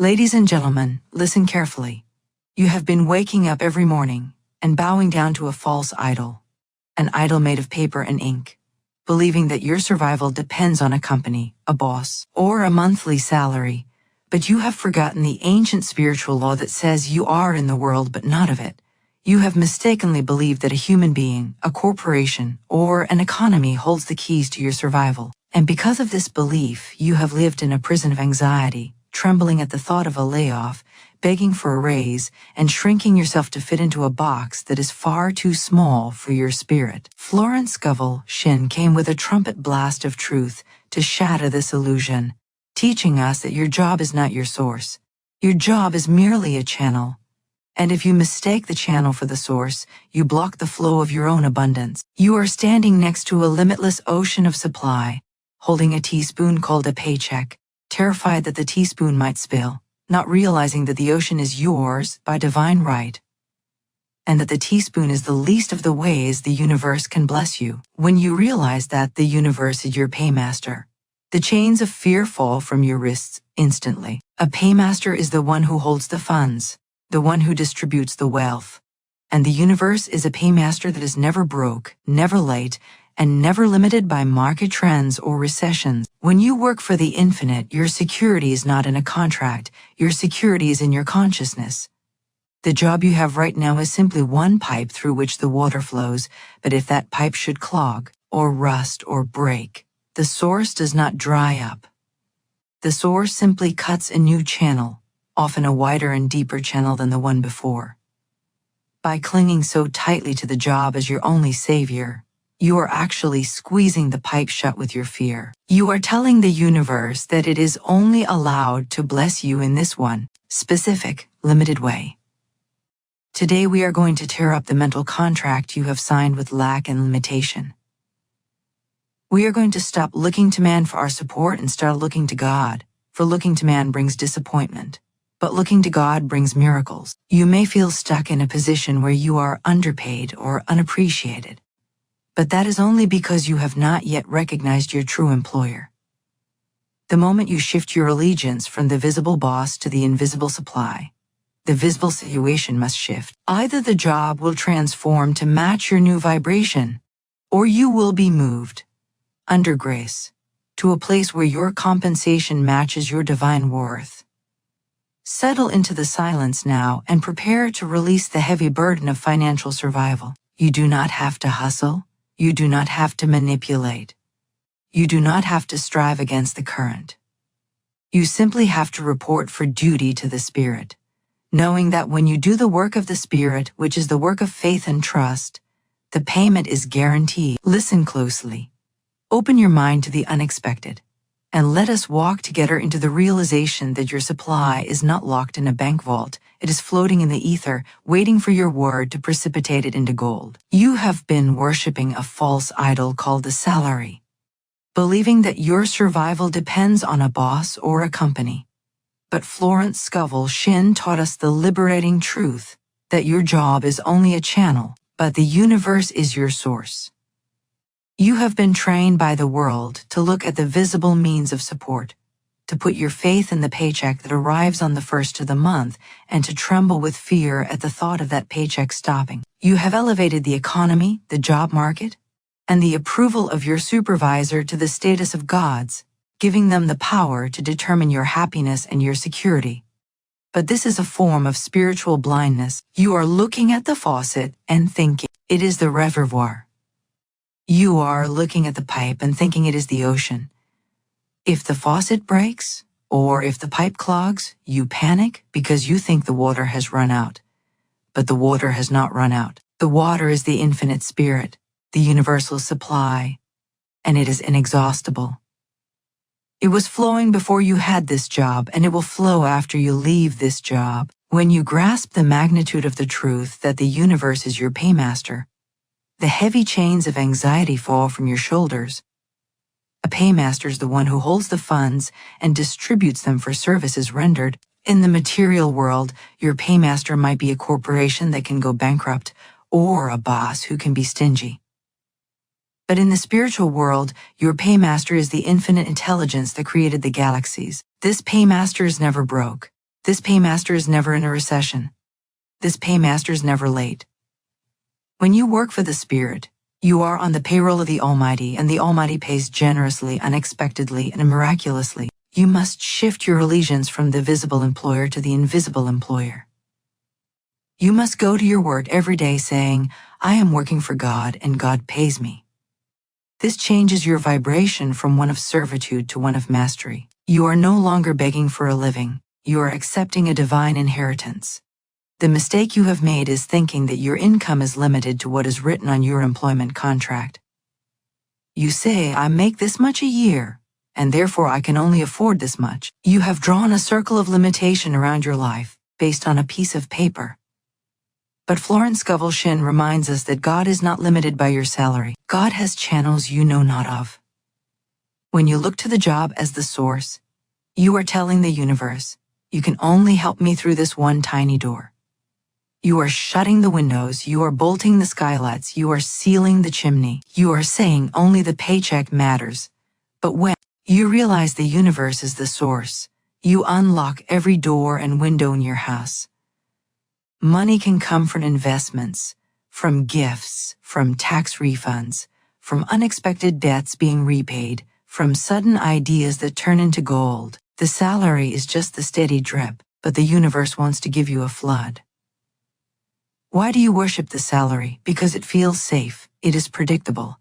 Ladies and gentlemen, listen carefully. You have been waking up every morning and bowing down to a false idol, an idol made of paper and ink, believing that your survival depends on a company, a boss, or a monthly salary. But you have forgotten the ancient spiritual law that says you are in the world but not of it. You have mistakenly believed that a human being, a corporation, or an economy holds the keys to your survival. And because of this belief, you have lived in a prison of anxiety, trembling at the thought of a layoff, begging for a raise, and shrinking yourself to fit into a box that is far too small for your spirit. Florence Scovel Shinn came with a trumpet blast of truth to shatter this illusion, teaching us that your job is not your source. Your job is merely a channel. And if you mistake the channel for the source, you block the flow of your own abundance. You are standing next to a limitless ocean of supply, holding a teaspoon called a paycheck, terrified that the teaspoon might spill, not realizing that the ocean is yours by divine right, and that the teaspoon is the least of the ways the universe can bless you. When you realize that the universe is your paymaster, the chains of fear fall from your wrists instantly. A paymaster is the one who holds the funds, the one who distributes the wealth. And the universe is a paymaster that is never broke, never late, and never limited by market trends or recessions. When you work for the infinite, your security is not in a contract, your security is in your consciousness. The job you have right now is simply one pipe through which the water flows, but if that pipe should clog, or rust, or break, the source does not dry up. The source simply cuts a new channel, often a wider and deeper channel than the one before. By clinging so tightly to the job as your only savior, you are actually squeezing the pipe shut with your fear. You are telling the universe that it is only allowed to bless you in this one, specific, limited way. Today we are going to tear up the mental contract you have signed with lack and limitation. We are going to stop looking to man for our support and start looking to God, for looking to man brings disappointment. But looking to God brings miracles. You may feel stuck in a position where you are underpaid or unappreciated, but that is only because you have not yet recognized your true employer. The moment you shift your allegiance from the visible boss to the invisible supply, the visible situation must shift. Either the job will transform to match your new vibration, or you will be moved, under grace, to a place where your compensation matches your divine worth. Settle into the silence now and prepare to release the heavy burden of financial survival. You do not have to hustle. You do not have to manipulate. You do not have to strive against the current. You simply have to report for duty to the Spirit, knowing that when you do the work of the Spirit, which is the work of faith and trust, the payment is guaranteed. Listen closely. Open your mind to the unexpected, and let us walk together into the realization that your supply is not locked in a bank vault. It is floating in the ether, waiting for your word to precipitate it into gold. You have been worshiping a false idol called the salary, believing that your survival depends on a boss or a company. But Florence Scovel Shinn taught us the liberating truth that your job is only a channel, but the universe is your source. You have been trained by the world to look at the visible means of support, to put your faith in the paycheck that arrives on the first of the month, and to tremble with fear at the thought of that paycheck stopping. You have elevated the economy, the job market, and the approval of your supervisor to the status of gods, giving them the power to determine your happiness and your security. But this is a form of spiritual blindness. You are looking at the faucet and thinking it is the reservoir. You are looking at the pipe and thinking it is the ocean. If the faucet breaks, or if the pipe clogs, you panic because you think the water has run out. But the water has not run out. The water is the infinite spirit, the universal supply, and it is inexhaustible. It was flowing before you had this job, and it will flow after you leave this job. When you grasp the magnitude of the truth that the universe is your paymaster, the heavy chains of anxiety fall from your shoulders. A paymaster is the one who holds the funds and distributes them for services rendered. In the material world, your paymaster might be a corporation that can go bankrupt, or a boss who can be stingy. But in the spiritual world, your paymaster is the infinite intelligence that created the galaxies. This paymaster is never broke. This paymaster is never in a recession. This paymaster is never late. When you work for the Spirit, you are on the payroll of the Almighty, and the Almighty pays generously, unexpectedly, and miraculously. You must shift your allegiance from the visible employer to the invisible employer. You must go to your work every day saying, I am working for God and God pays me. This changes your vibration from one of servitude to one of mastery. You are no longer begging for a living. You are accepting a divine inheritance. The mistake you have made is thinking that your income is limited to what is written on your employment contract. You say, I make this much a year, and therefore I can only afford this much. You have drawn a circle of limitation around your life based on a piece of paper. But Florence Scovel Shinn reminds us that God is not limited by your salary. God has channels you know not of. When you look to the job as the source, you are telling the universe, you can only help me through this one tiny door. You are shutting the windows, you are bolting the skylights, you are sealing the chimney. You are saying only the paycheck matters. But when you realize the universe is the source, you unlock every door and window in your house. Money can come from investments, from gifts, from tax refunds, from unexpected debts being repaid, from sudden ideas that turn into gold. The salary is just the steady drip, but the universe wants to give you a flood. Why do you worship the salary? Because it feels safe, it is predictable.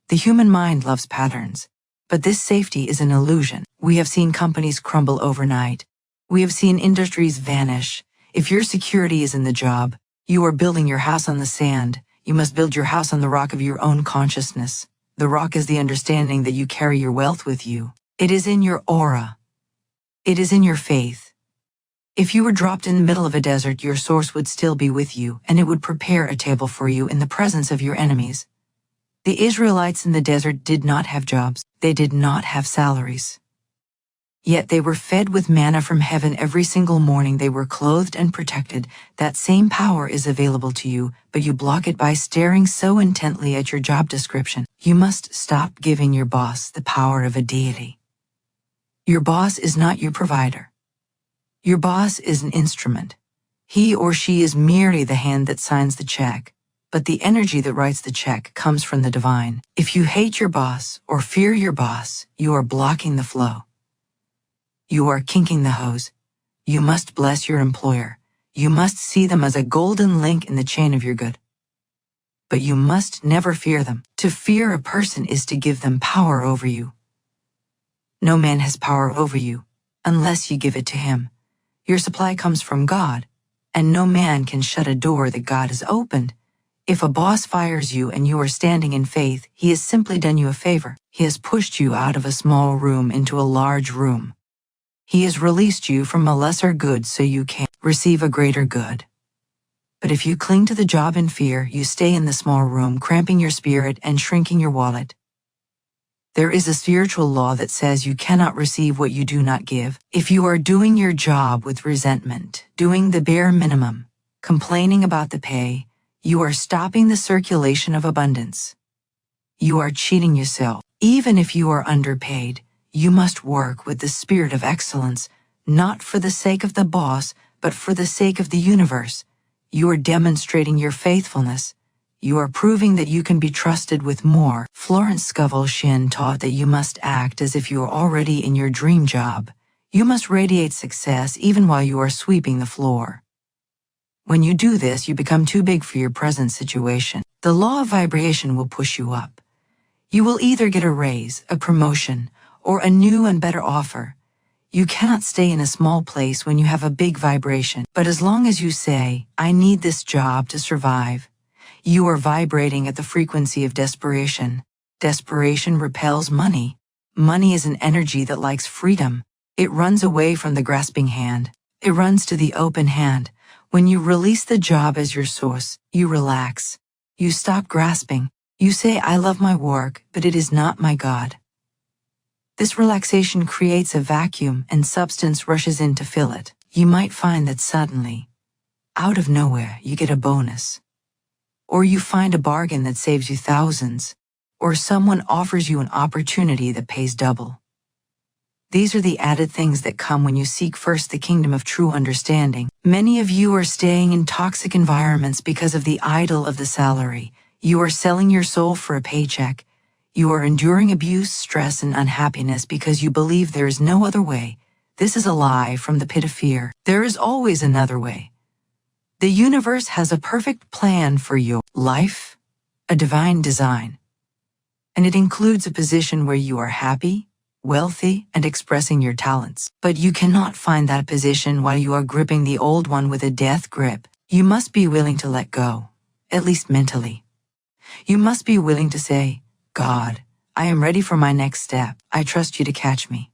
The human mind loves patterns. But this safety is an illusion. We have seen companies crumble overnight. We have seen industries vanish. If your security is in the job, you are building your house on the sand. You must build your house on the rock of your own consciousness. The rock is the understanding that you carry your wealth with you. It is in your aura. It is in your faith. If you were dropped in the middle of a desert, your source would still be with you, and it would prepare a table for you in the presence of your enemies. The Israelites in the desert did not have jobs. They did not have salaries. Yet they were fed with manna from heaven every single morning. They were clothed and protected. That same power is available to you, but you block it by staring so intently at your job description. You must stop giving your boss the power of a deity. Your boss is not your provider. Your boss is an instrument. He or she is merely the hand that signs the check, but the energy that writes the check comes from the divine. If you hate your boss or fear your boss, you are blocking the flow. You are kinking the hose. You must bless your employer. You must see them as a golden link in the chain of your good. But you must never fear them. To fear a person is to give them power over you. No man has power over you unless you give it to him. Your supply comes from God, and no man can shut a door that God has opened. If a boss fires you and you are standing in faith, he has simply done you a favor. He has pushed you out of a small room into a large room. He has released you from a lesser good so you can receive a greater good. But if you cling to the job in fear, you stay in the small room, cramping your spirit and shrinking your wallet. There is a spiritual law that says you cannot receive what you do not give. If you are doing your job with resentment, doing the bare minimum, complaining about the pay, you are stopping the circulation of abundance. You are cheating yourself. Even if you are underpaid, you must work with the spirit of excellence, not for the sake of the boss, but for the sake of the universe. You are demonstrating your faithfulness. You are proving that you can be trusted with more. Florence Scovel Shinn taught that you must act as if you are already in your dream job. You must radiate success even while you are sweeping the floor. When you do this, you become too big for your present situation. The law of vibration will push you up. You will either get a raise, a promotion, or a new and better offer. You cannot stay in a small place when you have a big vibration. But as long as you say, I need this job to survive, you are vibrating at the frequency of desperation. Desperation repels money. Money is an energy that likes freedom. It runs away from the grasping hand. It runs to the open hand. When you release the job as your source, you relax. You stop grasping. You say, I love my work, but it is not my God. This relaxation creates a vacuum and substance rushes in to fill it. You might find that suddenly, out of nowhere, you get a bonus. Or you find a bargain that saves you thousands. Or someone offers you an opportunity that pays double. These are the added things that come when you seek first the kingdom of true understanding. Many of you are staying in toxic environments because of the idol of the salary. You are selling your soul for a paycheck. You are enduring abuse, stress, and unhappiness because you believe there is no other way. This is a lie from the pit of fear. There is always another way. The universe has a perfect plan for your life, a divine design. And it includes a position where you are happy, wealthy, and expressing your talents. But you cannot find that position while you are gripping the old one with a death grip. You must be willing to let go, at least mentally. You must be willing to say, God, I am ready for my next step. I trust you to catch me.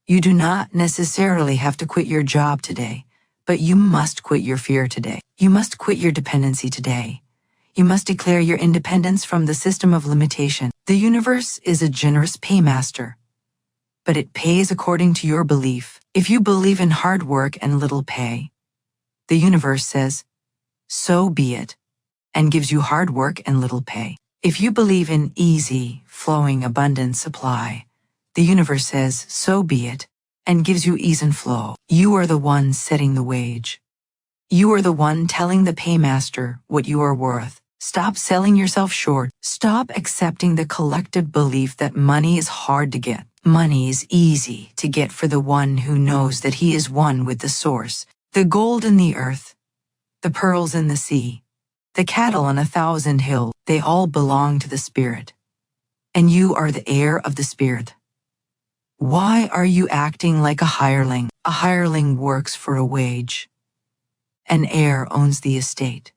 You do not necessarily have to quit your job today, but you must quit your fear today. You must quit your dependency today. You must declare your independence from the system of limitation. The universe is a generous paymaster, but it pays according to your belief. If you believe in hard work and little pay, the universe says, so be it, and gives you hard work and little pay. If you believe in easy, flowing, abundant supply, the universe says, so be it, and gives you ease and flow. You are the one setting the wage. You are the one telling the paymaster what you are worth. Stop selling yourself short. Stop accepting the collective belief that money is hard to get. Money is easy to get for the one who knows that he is one with the source. The gold in the earth, the pearls in the sea, the cattle on 1,000 hills, they all belong to the Spirit. And you are the heir of the Spirit. Why are you acting like a hireling? A hireling works for a wage. An heir owns the estate.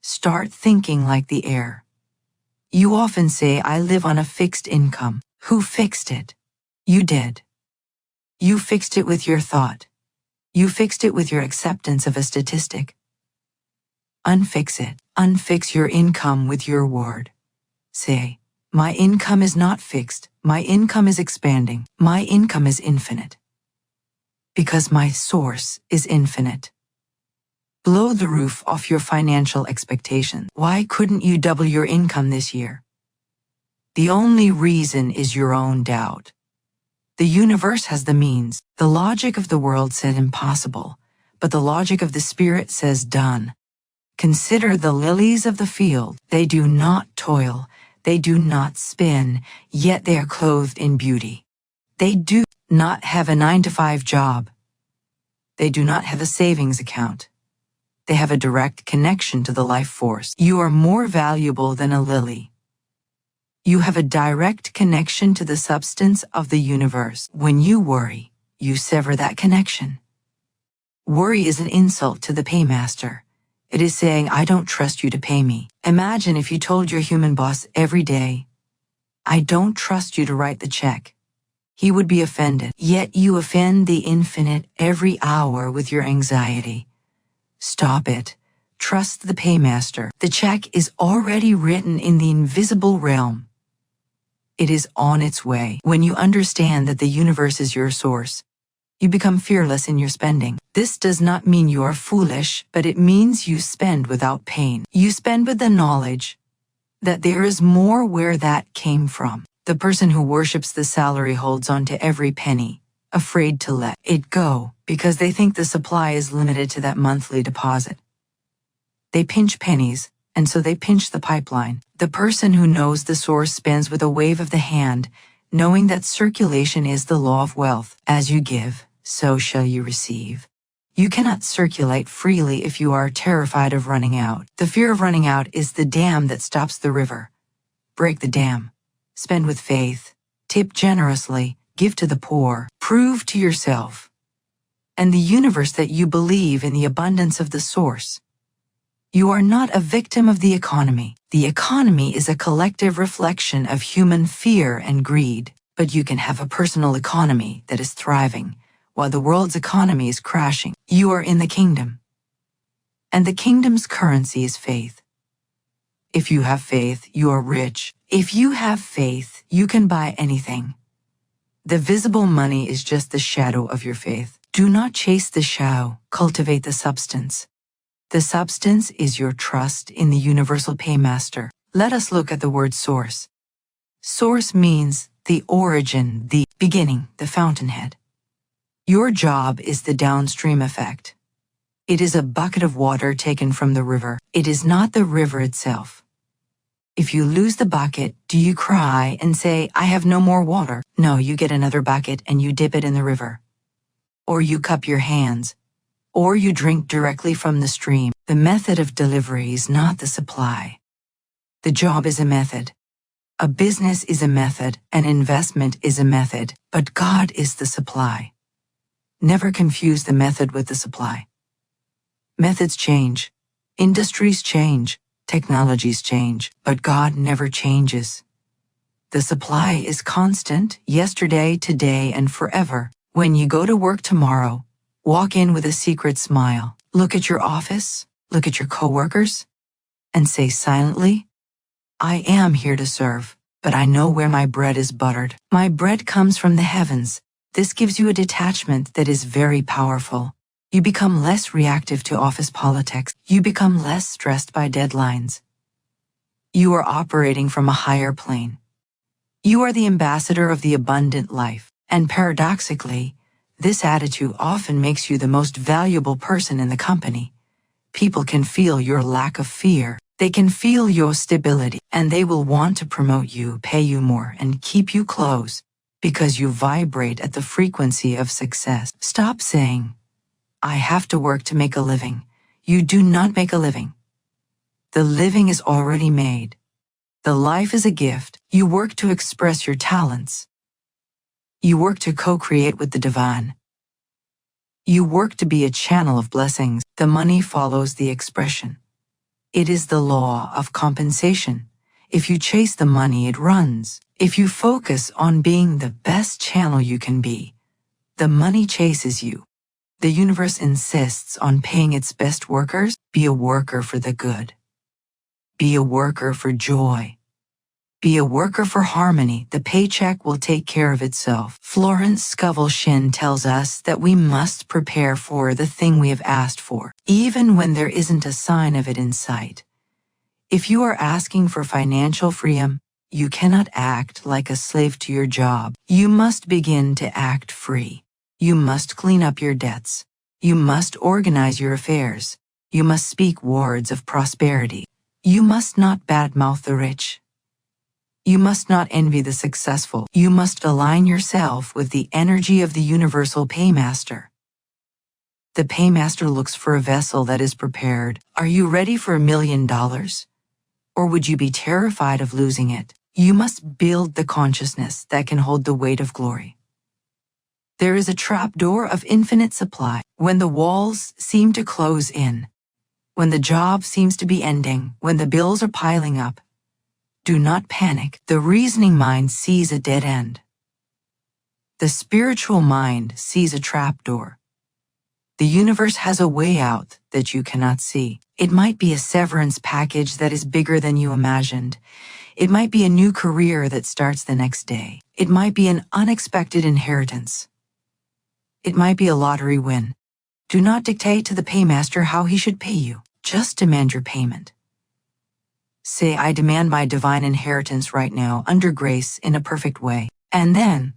Start thinking like the heir. You often say, I live on a fixed income. Who fixed it? You did. You fixed it with your thought. You fixed it with your acceptance of a statistic. Unfix it. Unfix your income with your word. Say, my income is not fixed. My income is expanding. My income is infinite. Because my source is infinite. Blow the roof off your financial expectations. Why couldn't you double your income this year? The only reason is your own doubt. The universe has the means. The logic of the world said impossible, but the logic of the Spirit says done. Consider the lilies of the field. They do not toil. They do not spin, yet they are clothed in beauty. They do not have a 9-to-5 job. They do not have a savings account. They have a direct connection to the life force. You are more valuable than a lily. You have a direct connection to the substance of the universe. When you worry, you sever that connection. Worry is an insult to the paymaster. It is saying, I don't trust you to pay me. Imagine if you told your human boss every day, I don't trust you to write the check. He would be offended. Yet you offend the infinite every hour with your anxiety. Stop it. Trust the paymaster. The check is already written in the invisible realm. It is on its way. When you understand that the universe is your source, you become fearless in your spending. This does not mean you are foolish, but it means you spend without pain. You spend with the knowledge that there is more where that came from. The person who worships the salary holds on to every penny, afraid to let it go, because they think the supply is limited to that monthly deposit. They pinch pennies, and so they pinch the pipeline. The person who knows the source spends with a wave of the hand, knowing that circulation is the law of wealth. As you give, so shall you receive. You cannot circulate freely if you are terrified of running out. The fear of running out is the dam that stops the river. Break the dam. Spend with faith. Tip generously. Give to the poor. Prove to yourself and the universe that you believe in the abundance of the source. You are not a victim of the economy. The economy is a collective reflection of human fear and greed, but you can have a personal economy that is thriving, while the world's economy is crashing. You are in the kingdom, and the kingdom's currency is faith. If you have faith, you are rich. If you have faith, you can buy anything. The visible money is just the shadow of your faith. Do not chase the shadow, cultivate the substance. The substance is your trust in the universal paymaster. Let us look at the word source. Source means the origin, the Beginning, the fountainhead. Your job is the downstream effect. It is a bucket of water taken from the river. It is not the river itself. If you lose the bucket, do you cry and say, I have no more water? No, you get another bucket and you dip it in the river. Or you cup your hands. Or you drink directly from the stream. The method of delivery is not the supply. The job is a method. A business is a method, an investment is a method, but God is the supply. Never confuse the method with the supply. Methods change. Industries change. Technologies change, but God never changes. The supply is constant, yesterday, today, and forever. When you go to work tomorrow, walk in with a secret smile. Look at your office, look at your coworkers, and say silently, I am here to serve, but I know where my bread is buttered. My bread comes from the heavens. This gives you a detachment that is very powerful. You become less reactive to office politics. You become less stressed by deadlines. You are operating from a higher plane. You are the ambassador of the abundant life, and paradoxically, this attitude often makes you the most valuable person in the company. People can feel your lack of fear. They can feel your stability, and they will want to promote you, pay you more, and keep you close because you vibrate at the frequency of success. Stop saying, I have to work to make a living. You do not make a living. The living is already made. The life is a gift. You work to express your talents. You work to co-create with the divine. You work to be a channel of blessings. The money follows the expression. It is the law of compensation. If you chase the money, it runs. If you focus on being the best channel you can be, the money chases you. The universe insists on paying its best workers. Be a worker for the good. Be a worker for joy. Be a worker for harmony. The paycheck will take care of itself. Florence Scovel Shinn tells us that we must prepare for the thing we have asked for, even when there isn't a sign of it in sight. If you are asking for financial freedom, you cannot act like a slave to your job. You must begin to act free. You must clean up your debts. You must organize your affairs. You must speak words of prosperity. You must not badmouth the rich. You must not envy the successful. You must align yourself with the energy of the universal Paymaster. The Paymaster looks for a vessel that is prepared. Are you ready for $1 million? Or would you be terrified of losing it? You must build the consciousness that can hold the weight of glory. There is a trapdoor of infinite supply. When the walls seem to close in, when the job seems to be ending, when the bills are piling up, do not panic. The reasoning mind sees a dead end. The spiritual mind sees a trapdoor. The universe has a way out that you cannot see. It might be a severance package that is bigger than you imagined. It might be a new career that starts the next day. It might be an unexpected inheritance. It might be a lottery win. Do not dictate to the Paymaster how he should pay you. Just demand your payment. Say, I demand my divine inheritance right now, under grace, in a perfect way. And then,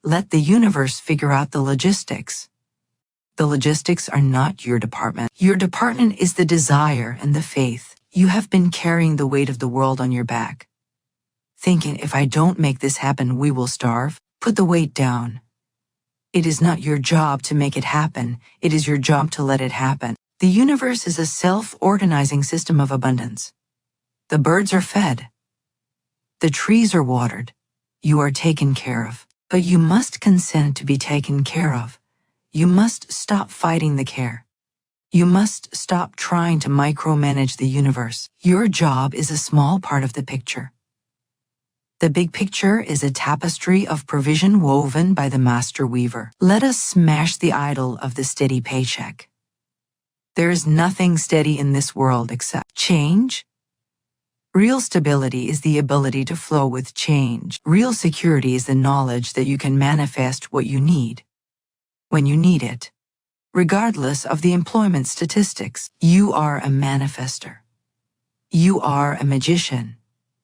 let the universe figure out the logistics. The logistics are not your department. Your department is the desire and the faith. You have been carrying the weight of the world on your back. Thinking, if I don't make this happen, we will starve. Put the weight down. It is not your job to make it happen. It is your job to let it happen. The universe is a self-organizing system of abundance. The birds are fed. The trees are watered. You are taken care of. But you must consent to be taken care of. You must stop fighting the care. You must stop trying to micromanage the universe. Your job is a small part of the picture. The big picture is a tapestry of provision woven by the master weaver. Let us smash the idol of the steady paycheck. There is nothing steady in this world except change. Real stability is the ability to flow with change. Real security is the knowledge that you can manifest what you need when you need it. Regardless of the employment statistics, you are a manifester. You are a magician.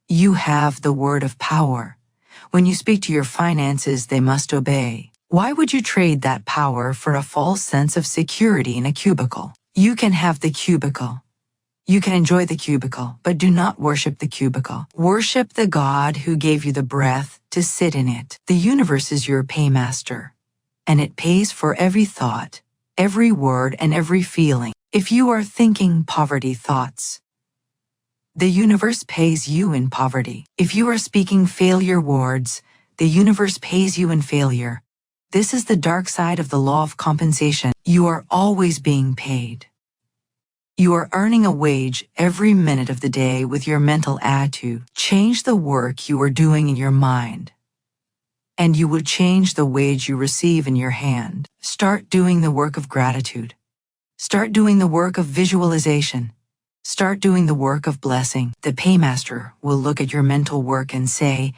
You have the word of power. When you speak to your finances, they must obey. Why would you trade that power for a false sense of security in a cubicle? You can have the cubicle. You can enjoy the cubicle, but do not worship the cubicle. Worship the God who gave you the breath to sit in it. The universe is your paymaster, and it pays for every thought, every word, and every feeling. If you are thinking poverty thoughts, the universe pays you in poverty. If you are speaking failure words, the universe pays you in failure. This is the dark side of the law of compensation. You are always being paid. You are earning a wage every minute of the day with your mental attitude. Change the work you are doing in your mind, and you will change the wage you receive in your hand. Start doing the work of gratitude. Start doing the work of visualization. Start doing the work of blessing. The paymaster will look at your mental work and say,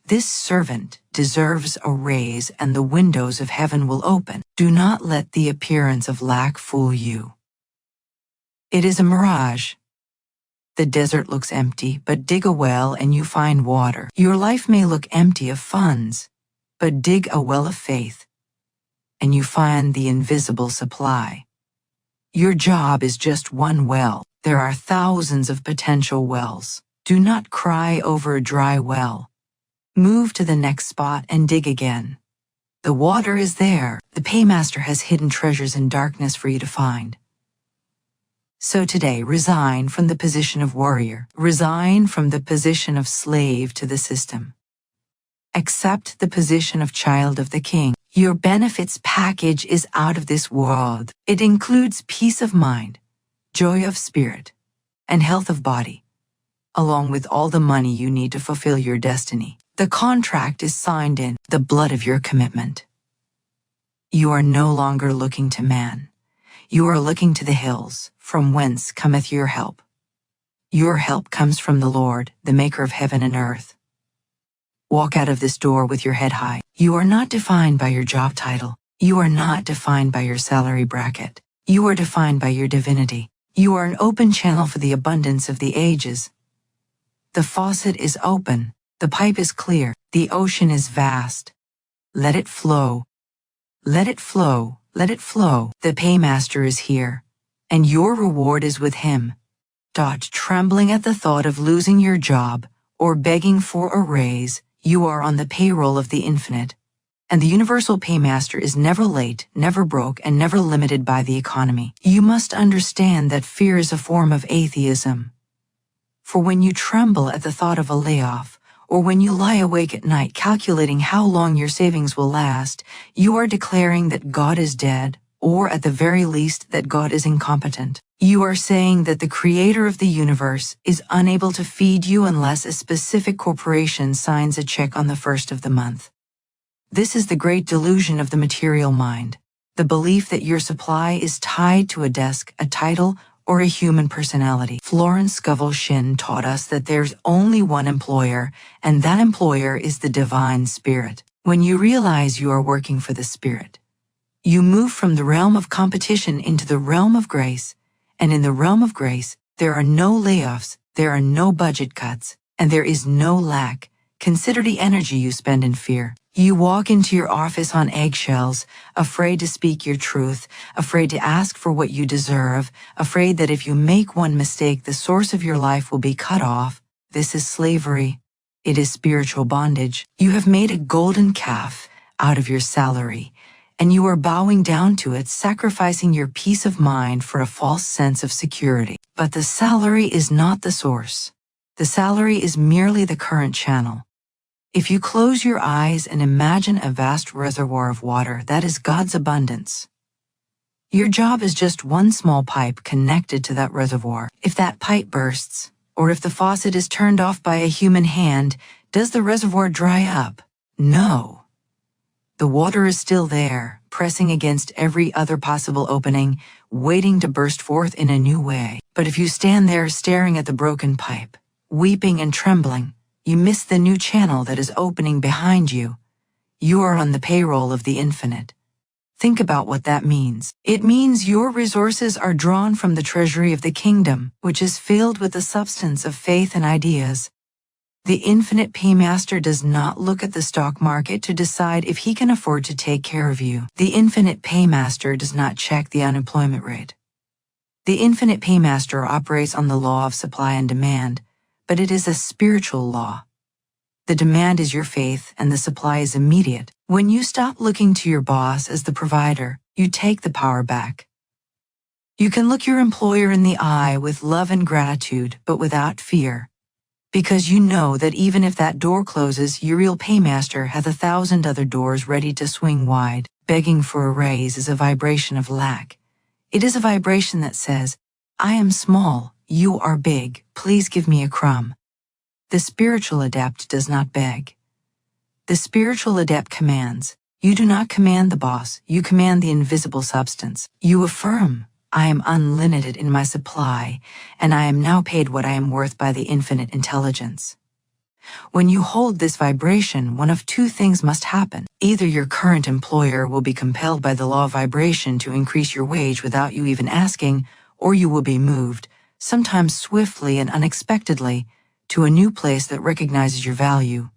"This servant deserves a raise, and the windows of heaven will open." Do not let the appearance of lack fool you. It is a mirage. The desert looks empty, but dig a well and you find water. Your life may look empty of funds, but dig a well of faith, and you find the invisible supply. Your job is just one well. There are thousands of potential wells. Do not cry over a dry well. Move to the next spot and dig again. The water is there. The paymaster has hidden treasures in darkness for you to find. So today, resign from the position of warrior. Resign from the position of slave to the system. Accept the position of child of the king. Your benefits package is out of this world. It includes peace of mind, joy of spirit, and health of body, along with all the money you need to fulfill your destiny. The contract is signed in the blood of your commitment. You are no longer looking to man. You are looking to the hills, from whence cometh your help. Your help comes from the Lord, the maker of heaven and earth. Walk out of this door with your head high. You are not defined by your job title. You are not defined by your salary bracket. You are defined by your divinity. You are an open channel for the abundance of the ages. The faucet is open. The pipe is clear. The ocean is vast. Let it flow. Let it flow. Let it flow. The paymaster is here, and your reward is with him. Trembling at the thought of losing your job or begging for a raise, you are on the payroll of the infinite. And the universal paymaster is never late, never broke, and never limited by the economy. You must understand that fear is a form of atheism. For when you tremble at the thought of a layoff, or when you lie awake at night calculating how long your savings will last, you are declaring that God is dead, or at the very least that God is incompetent. You are saying that the creator of the universe is unable to feed you unless a specific corporation signs a check on the first of the month. This is the great delusion of the material mind, the belief that your supply is tied to a desk, a title, or a human personality. Florence Scovel Shinn taught us that there's only one employer, and that employer is the divine spirit. When you realize you are working for the spirit, you move from the realm of competition into the realm of grace, and in the realm of grace, there are no layoffs, there are no budget cuts, and there is no lack. Consider the energy you spend in fear. You walk into your office on eggshells, afraid to speak your truth, afraid to ask for what you deserve, afraid that if you make one mistake, the source of your life will be cut off. This is slavery. It is spiritual bondage. You have made a golden calf out of your salary, and you are bowing down to it, sacrificing your peace of mind for a false sense of security. But the salary is not the source. The salary is merely the current channel. If you close your eyes and imagine a vast reservoir of water, that is God's abundance. Your job is just one small pipe connected to that reservoir. If that pipe bursts, or if the faucet is turned off by a human hand, does the reservoir dry up? No. The water is still there, pressing against every other possible opening, waiting to burst forth in a new way. But if you stand there staring at the broken pipe, weeping and trembling, you miss the new channel that is opening behind you. You are on the payroll of the infinite. Think about what that means. It means your resources are drawn from the treasury of the kingdom, which is filled with the substance of faith and ideas. The infinite paymaster does not look at the stock market to decide if he can afford to take care of you. The infinite paymaster does not check the unemployment rate. The infinite paymaster operates on the law of supply and demand, but it is a spiritual law. The demand is your faith and the supply is immediate. When you stop looking to your boss as the provider, you take the power back. You can look your employer in the eye with love and gratitude, but without fear. Because you know that even if that door closes, your real paymaster hath 1,000 other doors ready to swing wide. Begging for a raise is a vibration of lack. It is a vibration that says, I am small, you are big, please give me a crumb. The spiritual adept does not beg. The spiritual adept commands. You do not command the boss, you command the invisible substance. You affirm, I am unlimited in my supply, and I am now paid what I am worth by the infinite intelligence. When you hold this vibration, one of two things must happen. Either your current employer will be compelled by the law of vibration to increase your wage without you even asking, or you will be moved, sometimes swiftly and unexpectedly, to a new place that recognizes your value.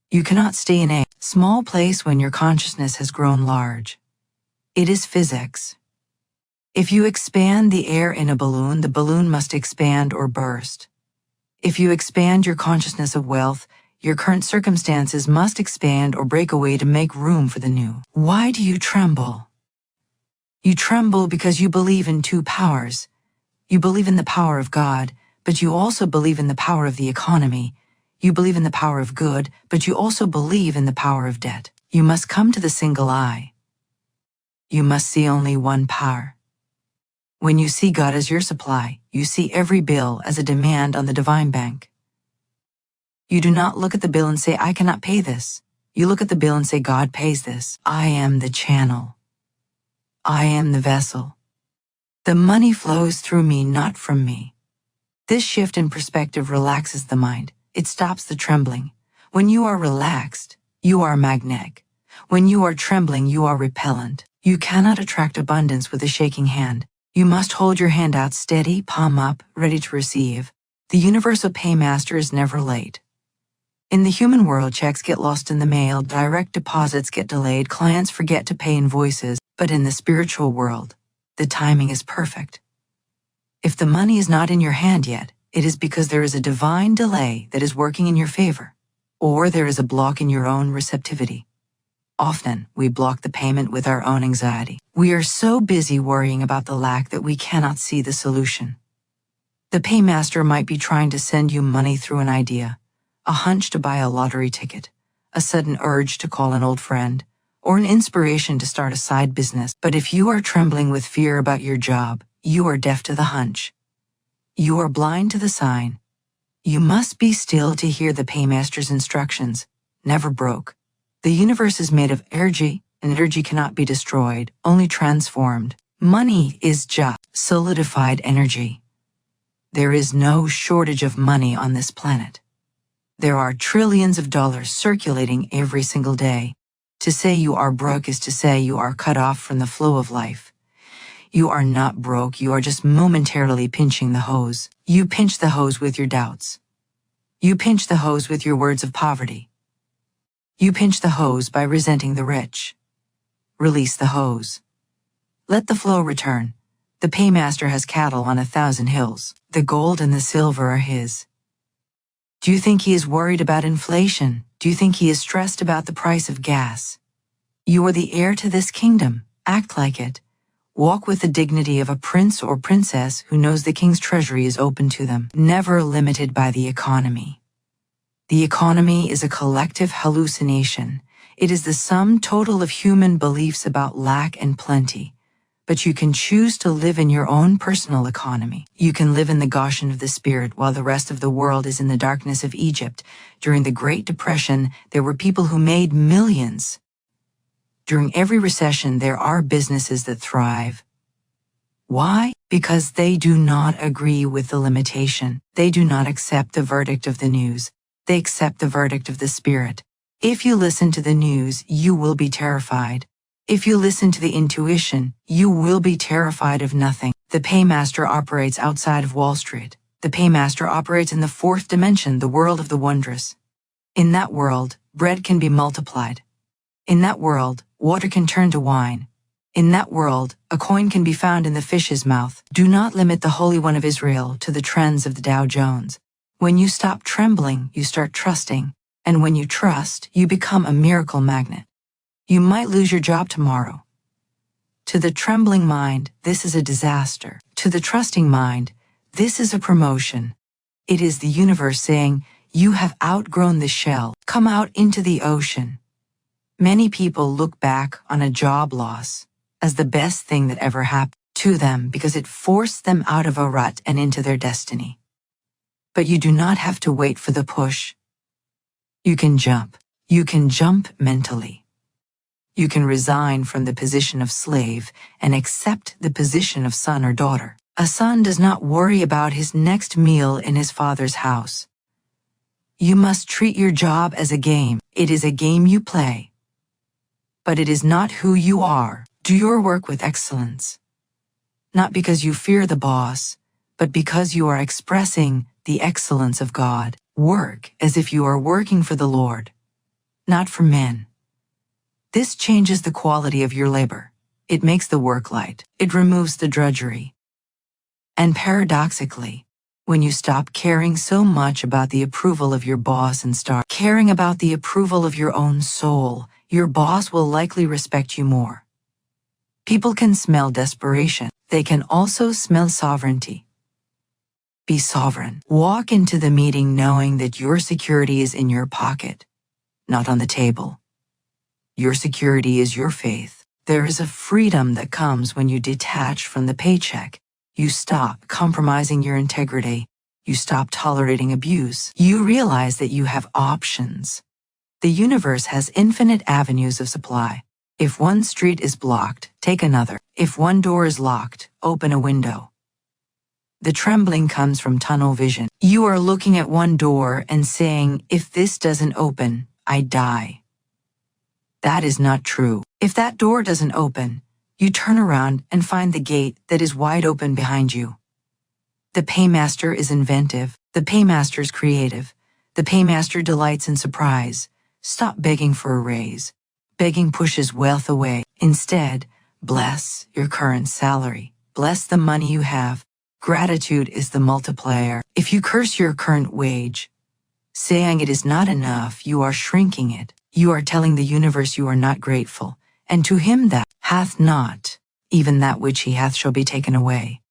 You cannot stay in a small place when your consciousness has grown large. It is physics. If you expand the air in a balloon, the balloon must expand or burst. If you expand your consciousness of wealth, your current circumstances must expand or break away to make room for the new. Why do you tremble? You tremble because you believe in two powers. You believe in the power of God, but you also believe in the power of the economy. You believe in the power of good, but you also believe in the power of debt. You must come to the single eye. You must see only one power. When you see God as your supply, you see every bill as a demand on the divine bank. You do not look at the bill and say, I cannot pay this. You look at the bill and say, God pays this. I am the channel. I am the vessel. The money flows through me, not from me. This shift in perspective relaxes the mind. It stops the trembling. When you are relaxed, you are magnetic. When you are trembling, you are repellent. You cannot attract abundance with a shaking hand. You must hold your hand out steady, palm up, ready to receive. The universal paymaster is never late. In the human world, checks get lost in the mail, direct deposits get delayed, clients forget to pay invoices, but in the spiritual world, the timing is perfect. If the money is not in your hand yet, it is because there is a divine delay that is working in your favor, or there is a block in your own receptivity. Often, we block the payment with our own anxiety. We are so busy worrying about the lack that we cannot see the solution. The paymaster might be trying to send you money through an idea, a hunch to buy a lottery ticket, a sudden urge to call an old friend, or an inspiration to start a side business. But if you are trembling with fear about your job, you are deaf to the hunch. You are blind to the sign. You must be still to hear the paymaster's instructions. Never broke. The universe is made of energy, and energy cannot be destroyed, only transformed. Money is just solidified energy. There is no shortage of money on this planet. There are trillions of dollars circulating every single day. To say you are broke is to say you are cut off from the flow of life. You are not broke, you are just momentarily pinching the hose. You pinch the hose with your doubts. You pinch the hose with your words of poverty. You pinch the hose by resenting the rich. Release the hose. Let the flow return. The paymaster has cattle on 1,000 hills. The gold and the silver are his. Do you think he is worried about inflation? Do you think he is stressed about the price of gas? You are the heir to this kingdom. Act like it. Walk with the dignity of a prince or princess who knows the king's treasury is open to them, never limited by the economy. The economy is a collective hallucination. It is the sum total of human beliefs about lack and plenty. But you can choose to live in your own personal economy. You can live in the Goshen of the Spirit while the rest of the world is in the darkness of Egypt. During the Great Depression, there were people who made millions. During every recession, there are businesses that thrive. Why? Because they do not agree with the limitation. They do not accept the verdict of the news. They accept the verdict of the Spirit. If you listen to the news, you will be terrified. If you listen to the intuition, you will be terrified of nothing. The paymaster operates outside of Wall Street. The Paymaster operates in the fourth dimension, the world of the wondrous. In that world, bread can be multiplied. In that world, water can turn to wine. In that world, a coin can be found in the fish's mouth. Do not limit the Holy One of Israel to the trends of the Dow Jones. When you stop trembling, you start trusting. And when you trust, you become a miracle magnet. You might lose your job tomorrow. To the trembling mind, this is a disaster. To the trusting mind, this is a promotion. It is the universe saying, you have outgrown the shell. Come out into the ocean. Many people look back on a job loss as the best thing that ever happened to them because it forced them out of a rut and into their destiny. But you do not have to wait for the push. You can jump. You can jump mentally. You can resign from the position of slave and accept the position of son or daughter. A son does not worry about his next meal in his father's house. You must treat your job as a game. It is a game you play. But it is not who you are. Do your work with excellence. Not because you fear the boss, but because you are expressing the excellence of God. Work as if you are working for the Lord, not for men. This changes the quality of your labor. It makes the work light. It removes the drudgery. And paradoxically, when you stop caring so much about the approval of your boss and start caring about the approval of your own soul, your boss will likely respect you more. People can smell desperation. They can also smell sovereignty. Be sovereign. Walk into the meeting knowing that your security is in your pocket, not on the table. Your security is your faith. There is a freedom that comes when you detach from the paycheck. You stop compromising your integrity. You stop tolerating abuse. You realize that you have options. The universe has infinite avenues of supply. If one street is blocked, take another. If one door is locked, open a window. The trembling comes from tunnel vision. You are looking at one door and saying, if this doesn't open, I die. That is not true. If that door doesn't open, you turn around and find the gate that is wide open behind you. The Paymaster is inventive. The Paymaster is creative. The Paymaster delights in surprise. Stop begging for a raise. Begging pushes wealth away. Instead, bless your current salary. Bless the money you have. Gratitude is the multiplier. If you curse your current wage, saying it is not enough, you are shrinking it. You are telling the universe you are not grateful. And to him that hath not, even that which he hath shall be taken away.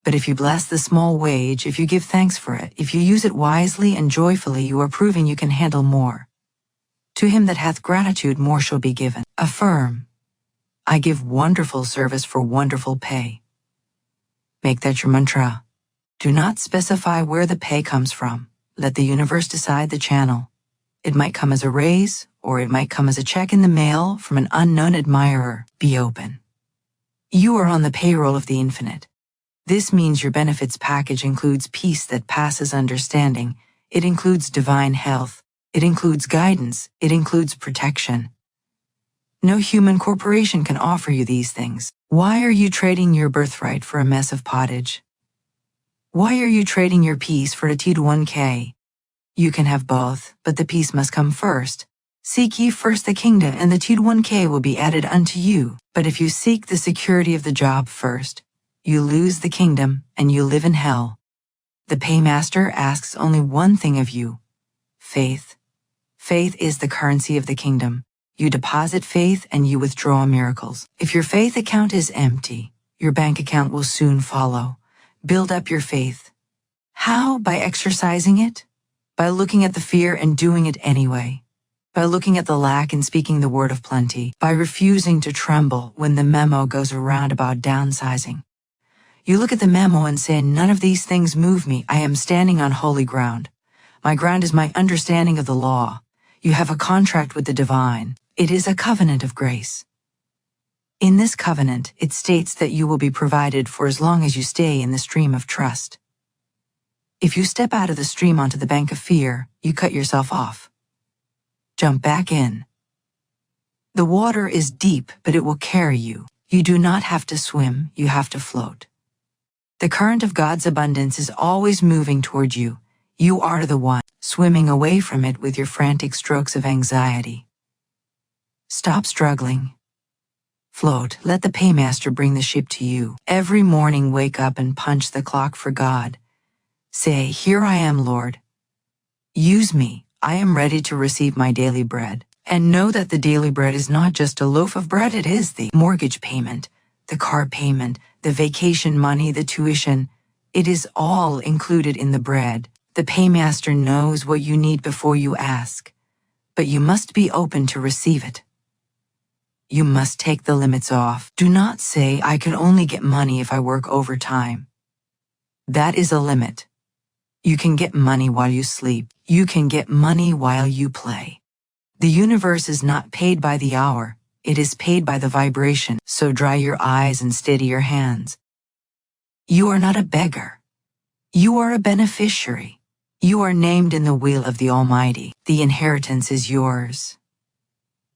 But if you bless the small wage, if you give thanks for it, if you use it wisely and joyfully, you are proving you can handle more. To him that hath gratitude, more shall be given. Affirm, I give wonderful service for wonderful pay. Make that your mantra. Do not specify where the pay comes from. Let the universe decide the channel. It might come as a raise, or it might come as a check in the mail from an unknown admirer. Be open. You are on the payroll of the infinite. This means your benefits package includes peace that passes understanding. It includes divine health. It includes guidance. It includes protection. No human corporation can offer you these things. Why are you trading your birthright for a mess of pottage? Why are you trading your peace for a T1K? You can have both, but the peace must come first. Seek ye first the kingdom, and the T1K will be added unto you. But if you seek the security of the job first, you lose the kingdom and you live in hell. The Paymaster asks only one thing of you: faith. Faith is the currency of the kingdom. You deposit faith and you withdraw miracles. If your faith account is empty, your bank account will soon follow. Build up your faith. How? By exercising it? By looking at the fear and doing it anyway. By looking at the lack and speaking the word of plenty. By refusing to tremble when the memo goes around about downsizing. You look at the memo and say, none of these things move me. I am standing on holy ground. My ground is my understanding of the law. You have a contract with the divine. It is a covenant of grace. In this covenant, it states that you will be provided for as long as you stay in the stream of trust. If you step out of the stream onto the bank of fear, you cut yourself off. Jump back in. The water is deep, but it will carry you. You do not have to swim, you have to float. The current of God's abundance is always moving toward you. You are the one swimming away from it with your frantic strokes of anxiety. Stop struggling. Float. Let the Paymaster bring the ship to you. Every morning wake up and punch the clock for God. Say, "Here I am, Lord. Use me. I am ready to receive my daily bread." And know that the daily bread is not just a loaf of bread, it is the mortgage payment, the car payment, the vacation money, the tuition. It is all included in the bread. The Paymaster knows what you need before you ask, but you must be open to receive it. You must take the limits off. Do not say, "I can only get money if I work overtime." That is a limit. You can get money while you sleep. You can get money while you play. The universe is not paid by the hour. It is paid by the vibration. So dry your eyes and steady your hands. You are not a beggar. You are a beneficiary. You are named in the wheel of the Almighty. The inheritance is yours.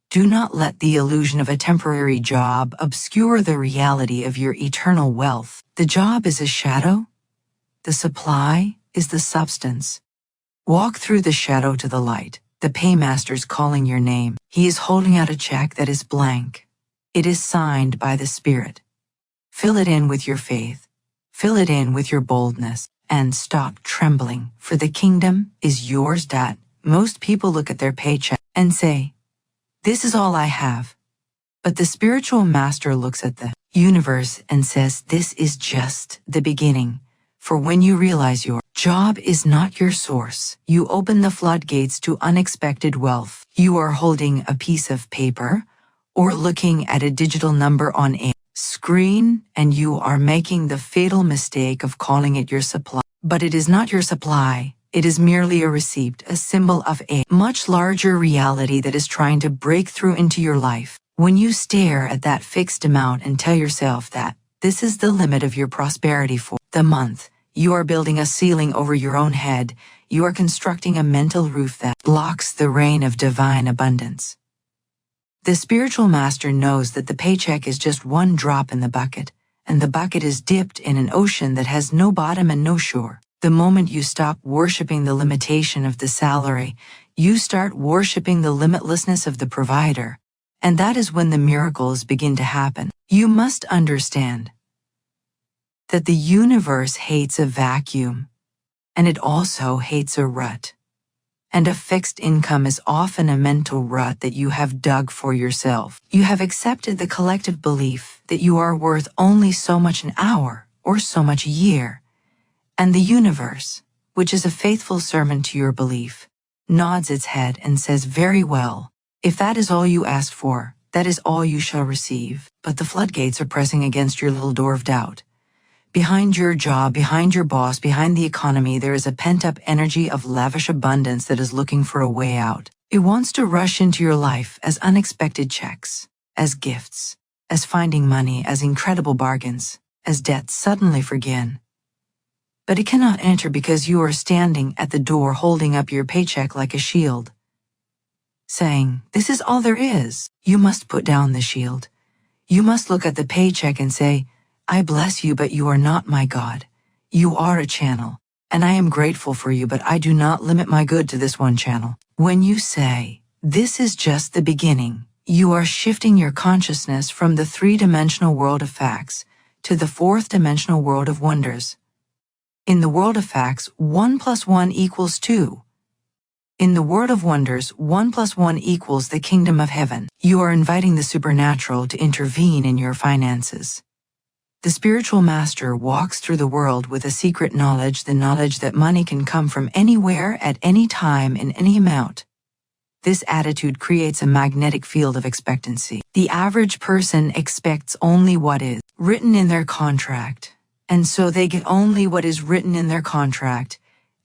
Do not let the illusion of a temporary job obscure the reality of your eternal wealth. The job is a shadow. The supply is the substance. Walk through the shadow to the light. The Paymaster's calling your name. He is holding out a check that is blank. It is signed by the Spirit. Fill it in with your faith. Fill it in with your boldness. And stop trembling, for the kingdom is yours. Most people look at their paycheck and say, "This is all I have." But the spiritual master looks at the universe and says, "This is just the beginning." For when you realize your job is not your source, you open the floodgates to unexpected wealth. You are holding a piece of paper or looking at a digital number on a screen, and you are making the fatal mistake of calling it your supply. But it is not your supply. It is merely a receipt, a symbol of a much larger reality that is trying to break through into your life. When you stare at that fixed amount and tell yourself that this is the limit of your prosperity for the month, you are building a ceiling over your own head. You are constructing a mental roof that blocks the rain of divine abundance. The spiritual master knows that the paycheck is just one drop in the bucket, and the bucket is dipped in an ocean that has no bottom and no shore. The moment you stop worshiping the limitation of the salary, you start worshiping the limitlessness of the provider, and that is when the miracles begin to happen. You must understand that the universe hates a vacuum, and it also hates a rut. And a fixed income is often a mental rut that you have dug for yourself. You have accepted the collective belief that you are worth only so much an hour or so much a year. And the universe, which is a faithful servant to your belief, nods its head and says, "Very well. If that is all you ask for, that is all you shall receive." But the floodgates are pressing against your little door of doubt. Behind your job, behind your boss, behind the economy, there is a pent-up energy of lavish abundance that is looking for a way out. It wants to rush into your life as unexpected checks, as gifts, as finding money, as incredible bargains, as debts suddenly forgiven. But it cannot enter because you are standing at the door holding up your paycheck like a shield, saying, "This is all there is." You must put down the shield. You must look at the paycheck and say, "I bless you, but you are not my God. You are a channel, and I am grateful for you, but I do not limit my good to this one channel." When you say, "This is just the beginning," you are shifting your consciousness from the three-dimensional world of facts to the fourth-dimensional world of wonders. In the world of facts, 1 + 1 = 2. In the world of wonders, 1 + 1 = the kingdom of heaven. You are inviting the supernatural to intervene in your finances. The spiritual master walks through the world with a secret knowledge, the knowledge that money can come from anywhere, at any time, in any amount. This attitude creates a magnetic field of expectancy. The average person expects only what is written in their contract, and so they get only what is written in their contract,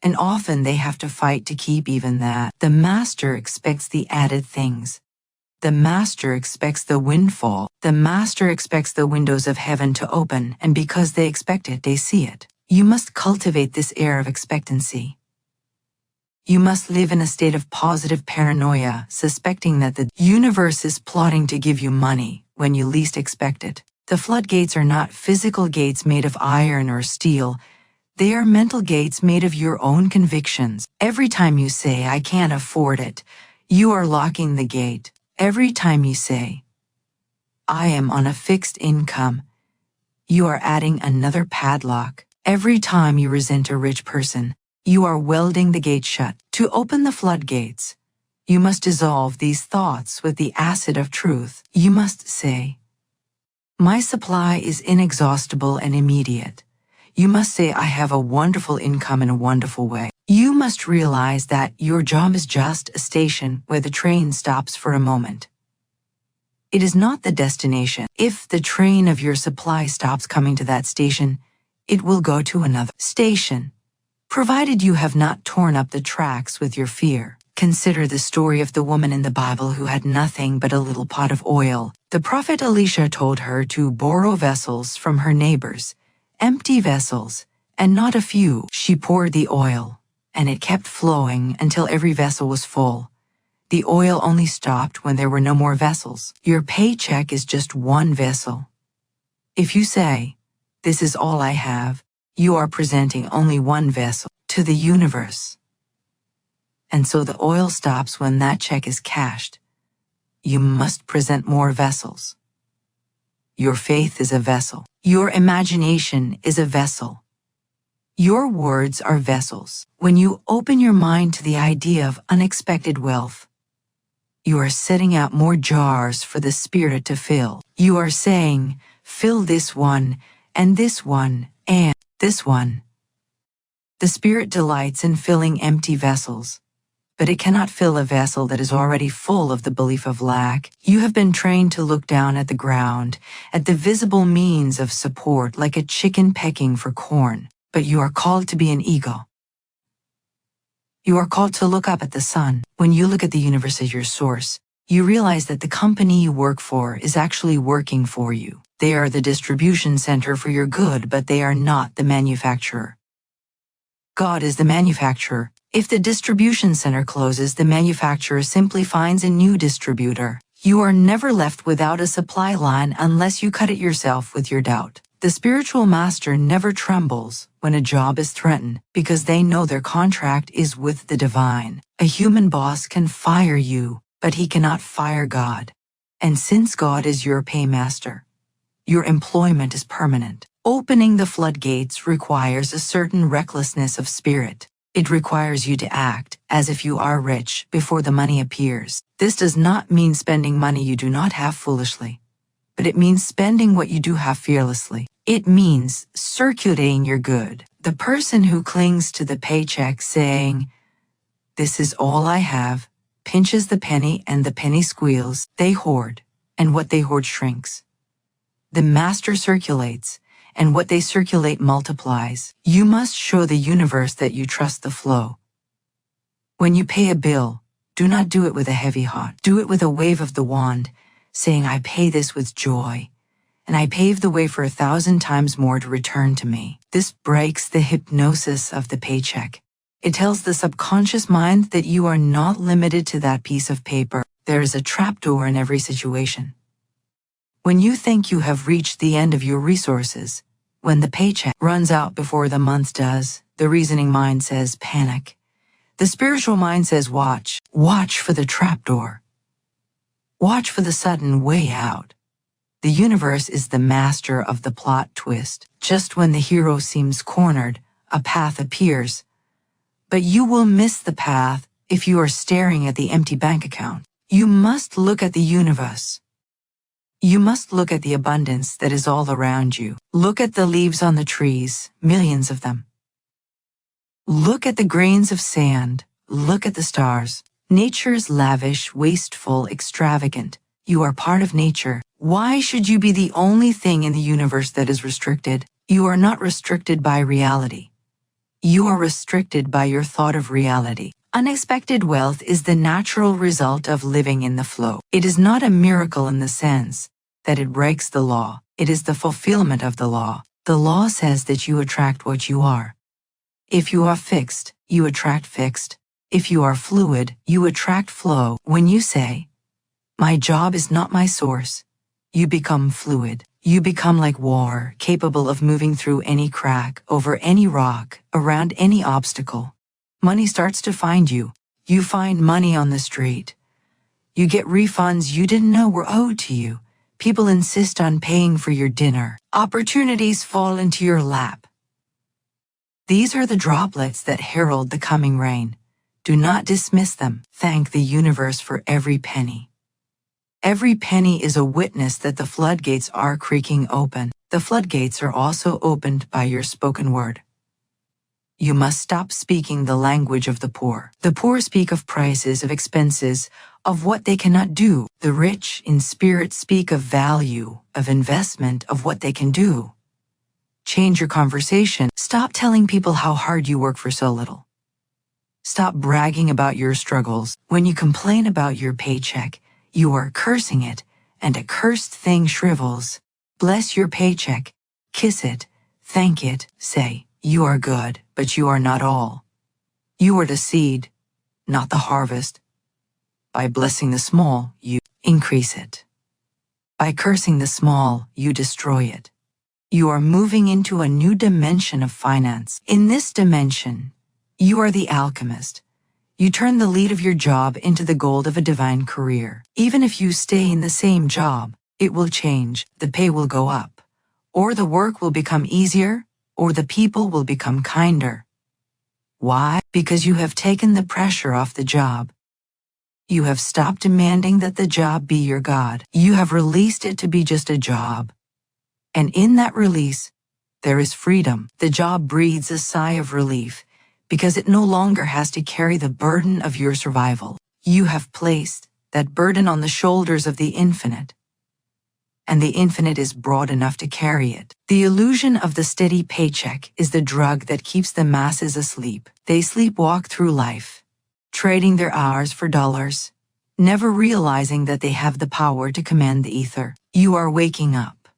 and often they have to fight to keep even that. The master expects the added things. The master expects the windfall. The master expects the windows of heaven to open, and because they expect it, they see it. You must cultivate this air of expectancy. You must live in a state of positive paranoia, suspecting that the universe is plotting to give you money when you least expect it. The floodgates are not physical gates made of iron or steel. They are mental gates made of your own convictions. Every time you say, I can't afford it, you are locking the gate. Every time you say, I am on a fixed income, you are adding another padlock. Every time you resent a rich person, you are welding the gate shut. To open the floodgates, you must dissolve these thoughts with the acid of truth. You must say, my supply is inexhaustible and immediate. You must say, I have a wonderful income in a wonderful way. You must realize that your job is just a station where the train stops for a moment. It is not the destination. If the train of your supply stops coming to that station, it will go to another station, provided you have not torn up the tracks with your fear. Consider the story of the woman in the Bible who had nothing but a little pot of oil. The prophet Elisha told her to borrow vessels from her neighbors, empty vessels, and not a few. She poured the oil, and it kept flowing until every vessel was full. The oil only stopped when there were no more vessels. Your paycheck is just one vessel. If you say, this is all I have, you are presenting only one vessel to the universe. And so the oil stops when that check is cashed. You must present more vessels. Your faith is a vessel. Your imagination is a vessel. Your words are vessels. When you open your mind to the idea of unexpected wealth, you are setting out more jars for the Spirit to fill. You are saying, fill this one, and this one, and this one. The Spirit delights in filling empty vessels, but it cannot fill a vessel that is already full of the belief of lack. You have been trained to look down at the ground, at the visible means of support like a chicken pecking for corn, but you are called to be an eagle. You are called to look up at the sun. When you look at the universe as your source, you realize that the company you work for is actually working for you. They are the distribution center for your good, but they are not the manufacturer. God is the manufacturer. If the distribution center closes, the manufacturer simply finds a new distributor. You are never left without a supply line unless you cut it yourself with your doubt. The spiritual master never trembles when a job is threatened because they know their contract is with the divine. A human boss can fire you, but he cannot fire God. And since God is your paymaster, your employment is permanent. Opening the floodgates requires a certain recklessness of spirit. It requires you to act as if you are rich before the money appears. This does not mean spending money you do not have foolishly, but it means spending what you do have fearlessly. It means circulating your good. The person who clings to the paycheck saying, this is all I have, pinches the penny and the penny squeals. They hoard, and what they hoard shrinks. The master circulates, and what they circulate multiplies. You must show the universe that you trust the flow. When you pay a bill, do not do it with a heavy heart. Do it with a wave of the wand, saying, I pay this with joy, and I pave the way for 1,000 times more to return to me. This breaks the hypnosis of the paycheck. It tells the subconscious mind that you are not limited to that piece of paper. There is a trapdoor in every situation. When you think you have reached the end of your resources, when the paycheck runs out before the month does, the reasoning mind says panic. The spiritual mind says watch. Watch for the trapdoor. Watch for the sudden way out. The universe is the master of the plot twist. Just when the hero seems cornered, a path appears. But you will miss the path if you are staring at the empty bank account. You must look at the universe. You must look at the abundance that is all around you. Look at the leaves on the trees, millions of them. Look at the grains of sand. Look at the stars. Nature is lavish, wasteful, extravagant. You are part of nature. Why should you be the only thing in the universe that is restricted? You are not restricted by reality. You are restricted by your thought of reality. Unexpected wealth is the natural result of living in the flow. It is not a miracle in the sense that it breaks the law. It is the fulfillment of the law. The law says that you attract what you are. If you are fixed, you attract fixed. If you are fluid, you attract flow. When you say, my job is not my source, you become fluid. You become like water, capable of moving through any crack, over any rock, around any obstacle. Money starts to find you. You find money on the street. You get refunds you didn't know were owed to you. People insist on paying for your dinner. Opportunities fall into your lap. These are the droplets that herald the coming rain. Do not dismiss them. Thank the universe for every penny. Every penny is a witness that the floodgates are creaking open. The floodgates are also opened by your spoken word. You must stop speaking the language of the poor. The poor speak of prices, of expenses, of what they cannot do. The rich in spirit speak of value, of investment, of what they can do. Change your conversation. Stop telling people how hard you work for so little. Stop bragging about your struggles. When you complain about your paycheck, you are cursing it, and a cursed thing shrivels. Bless your paycheck. Kiss it. Thank it. Say, you are good, but you are not all. You are the seed, not the harvest. By blessing the small, you increase it. By cursing the small, you destroy it. You are moving into a new dimension of finance. In this dimension, you are the alchemist. You turn the lead of your job into the gold of a divine career. Even if you stay in the same job, it will change, the pay will go up, or the work will become easier, or the people will become kinder. Why? Because you have taken the pressure off the job. You have stopped demanding that the job be your God. You have released it to be just a job. And in that release, there is freedom. The job breathes a sigh of relief, because it no longer has to carry the burden of your survival. You have placed that burden on the shoulders of the infinite, and the infinite is broad enough to carry it. The illusion of the steady paycheck is the drug that keeps the masses asleep. They sleepwalk through life, trading their hours for dollars, never realizing that they have the power to command the ether. You are waking up.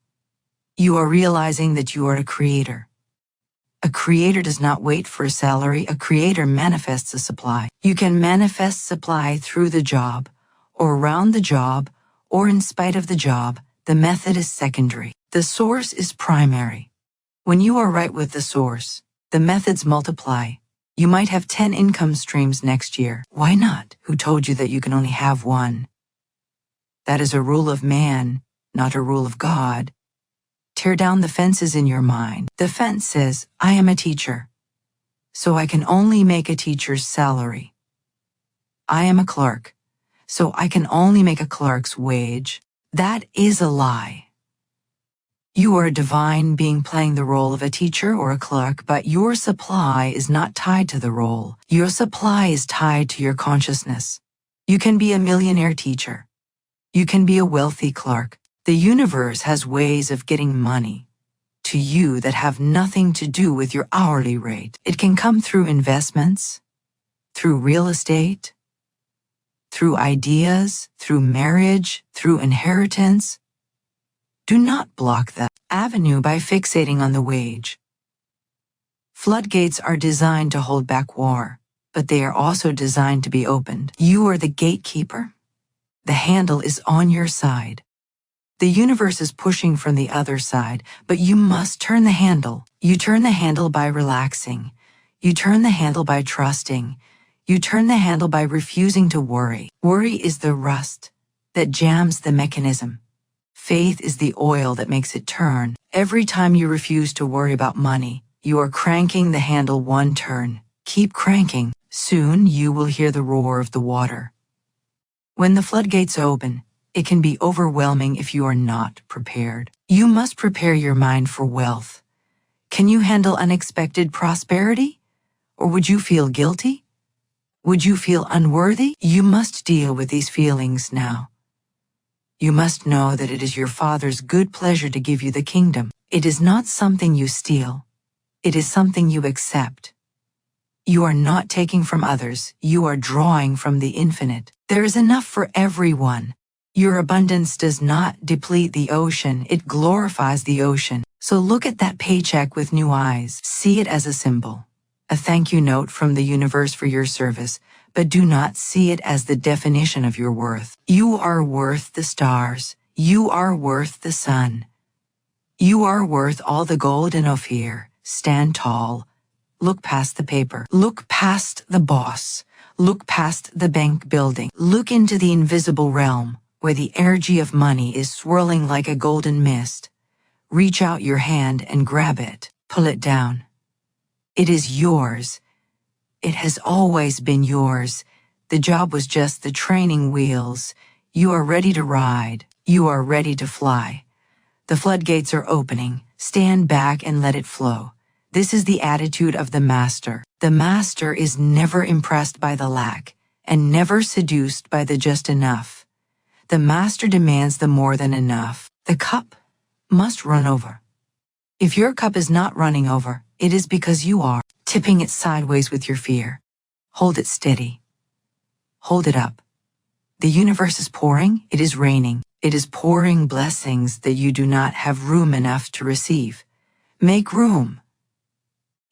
You are realizing that you are a creator. A creator does not wait for a salary. A creator manifests a supply. You can manifest supply through the job, or around the job, or in spite of the job. The method is secondary. The source is primary. When you are right with the source, the methods multiply. You might have 10 income streams next year. Why not? Who told you that you can only have one? That is a rule of man, not a rule of God. Tear down the fences in your mind. The fence says, I am a teacher, so I can only make a teacher's salary. I am a clerk, so I can only make a clerk's wage. That is a lie. You are a divine being playing the role of a teacher or a clerk, but your supply is not tied to the role. Your supply is tied to your consciousness. You can be a millionaire teacher. You can be a wealthy clerk. The universe has ways of getting money to you that have nothing to do with your hourly rate. It can come through investments, through real estate, through ideas, through marriage, through inheritance. Do not block that avenue by fixating on the wage. Floodgates are designed to hold back war, but they are also designed to be opened. You are the gatekeeper. The handle is on your side. The universe is pushing from the other side, but you must turn the handle. You turn the handle by relaxing. You turn the handle by trusting. You turn the handle by refusing to worry. Worry is the rust that jams the mechanism. Faith is the oil that makes it turn. Every time you refuse to worry about money, you are cranking the handle one turn. Keep cranking. Soon you will hear the roar of the water. When the floodgates open, it can be overwhelming if you are not prepared. You must prepare your mind for wealth. Can you handle unexpected prosperity? Or would you feel guilty? Would you feel unworthy? You must deal with these feelings now. You must know that it is your Father's good pleasure to give you the kingdom. It is not something you steal. It is something you accept. You are not taking from others. You are drawing from the infinite. There is enough for everyone. Your abundance does not deplete the ocean, it glorifies the ocean. So look at that paycheck with new eyes. See it as a symbol, a thank you note from the universe for your service, but do not see it as the definition of your worth. You are worth the stars. You are worth the sun. You are worth all the gold and Ophir. Stand tall. Look past the paper. Look past the boss. Look past the bank building. Look into the invisible realm, where the energy of money is swirling like a golden mist. Reach out your hand and grab it. Pull it down. It is yours. It has always been yours. The job was just the training wheels. You are ready to ride. You are ready to fly. The floodgates are opening. Stand back and let it flow. This is the attitude of the master. The master is never impressed by the lack and never seduced by the just enough. The master demands the more than enough. The cup must run over. If your cup is not running over, it is because you are tipping it sideways with your fear. Hold it steady. Hold it up. The universe is pouring, it is raining. It is pouring blessings that you do not have room enough to receive. Make room.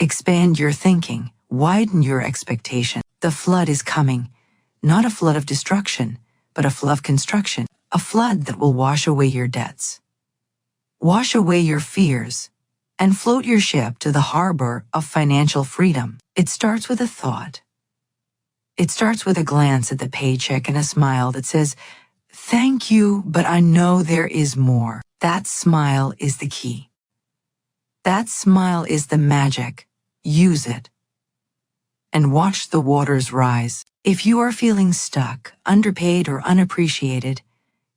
Expand your thinking, widen your expectation. The flood is coming, not a flood of destruction, but a flood of construction, a flood that will wash away your debts. Wash away your fears, and float your ship to the harbor of financial freedom. It starts with a thought. It starts with a glance at the paycheck and a smile that says, "Thank you, but I know there is more." That smile is the key. That smile is the magic. Use it. And watch the waters rise. If you are feeling stuck, underpaid, or unappreciated,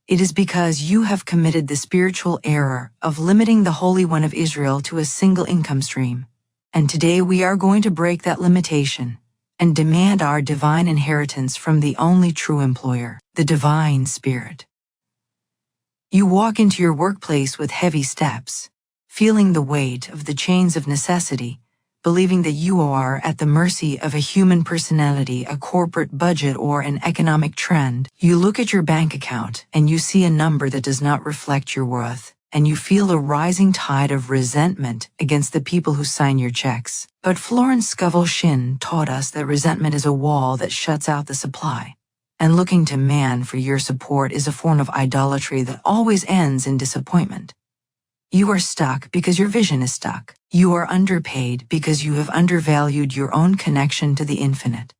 it is because you have committed the spiritual error of limiting the Holy One of Israel to a single income stream. And today we are going to break that limitation and demand our divine inheritance from the only true employer, the Divine Spirit. You walk into your workplace with heavy steps, feeling the weight of the chains of necessity, believing that you are at the mercy of a human personality, a corporate budget, or an economic trend. You look at your bank account and you see a number that does not reflect your worth, and you feel a rising tide of resentment against the people who sign your checks. But Florence Scovel Shinn taught us that resentment is a wall that shuts out the supply, and looking to man for your support is a form of idolatry that always ends in disappointment. You are stuck because your vision is stuck. You are underpaid because you have undervalued your own connection to the infinite.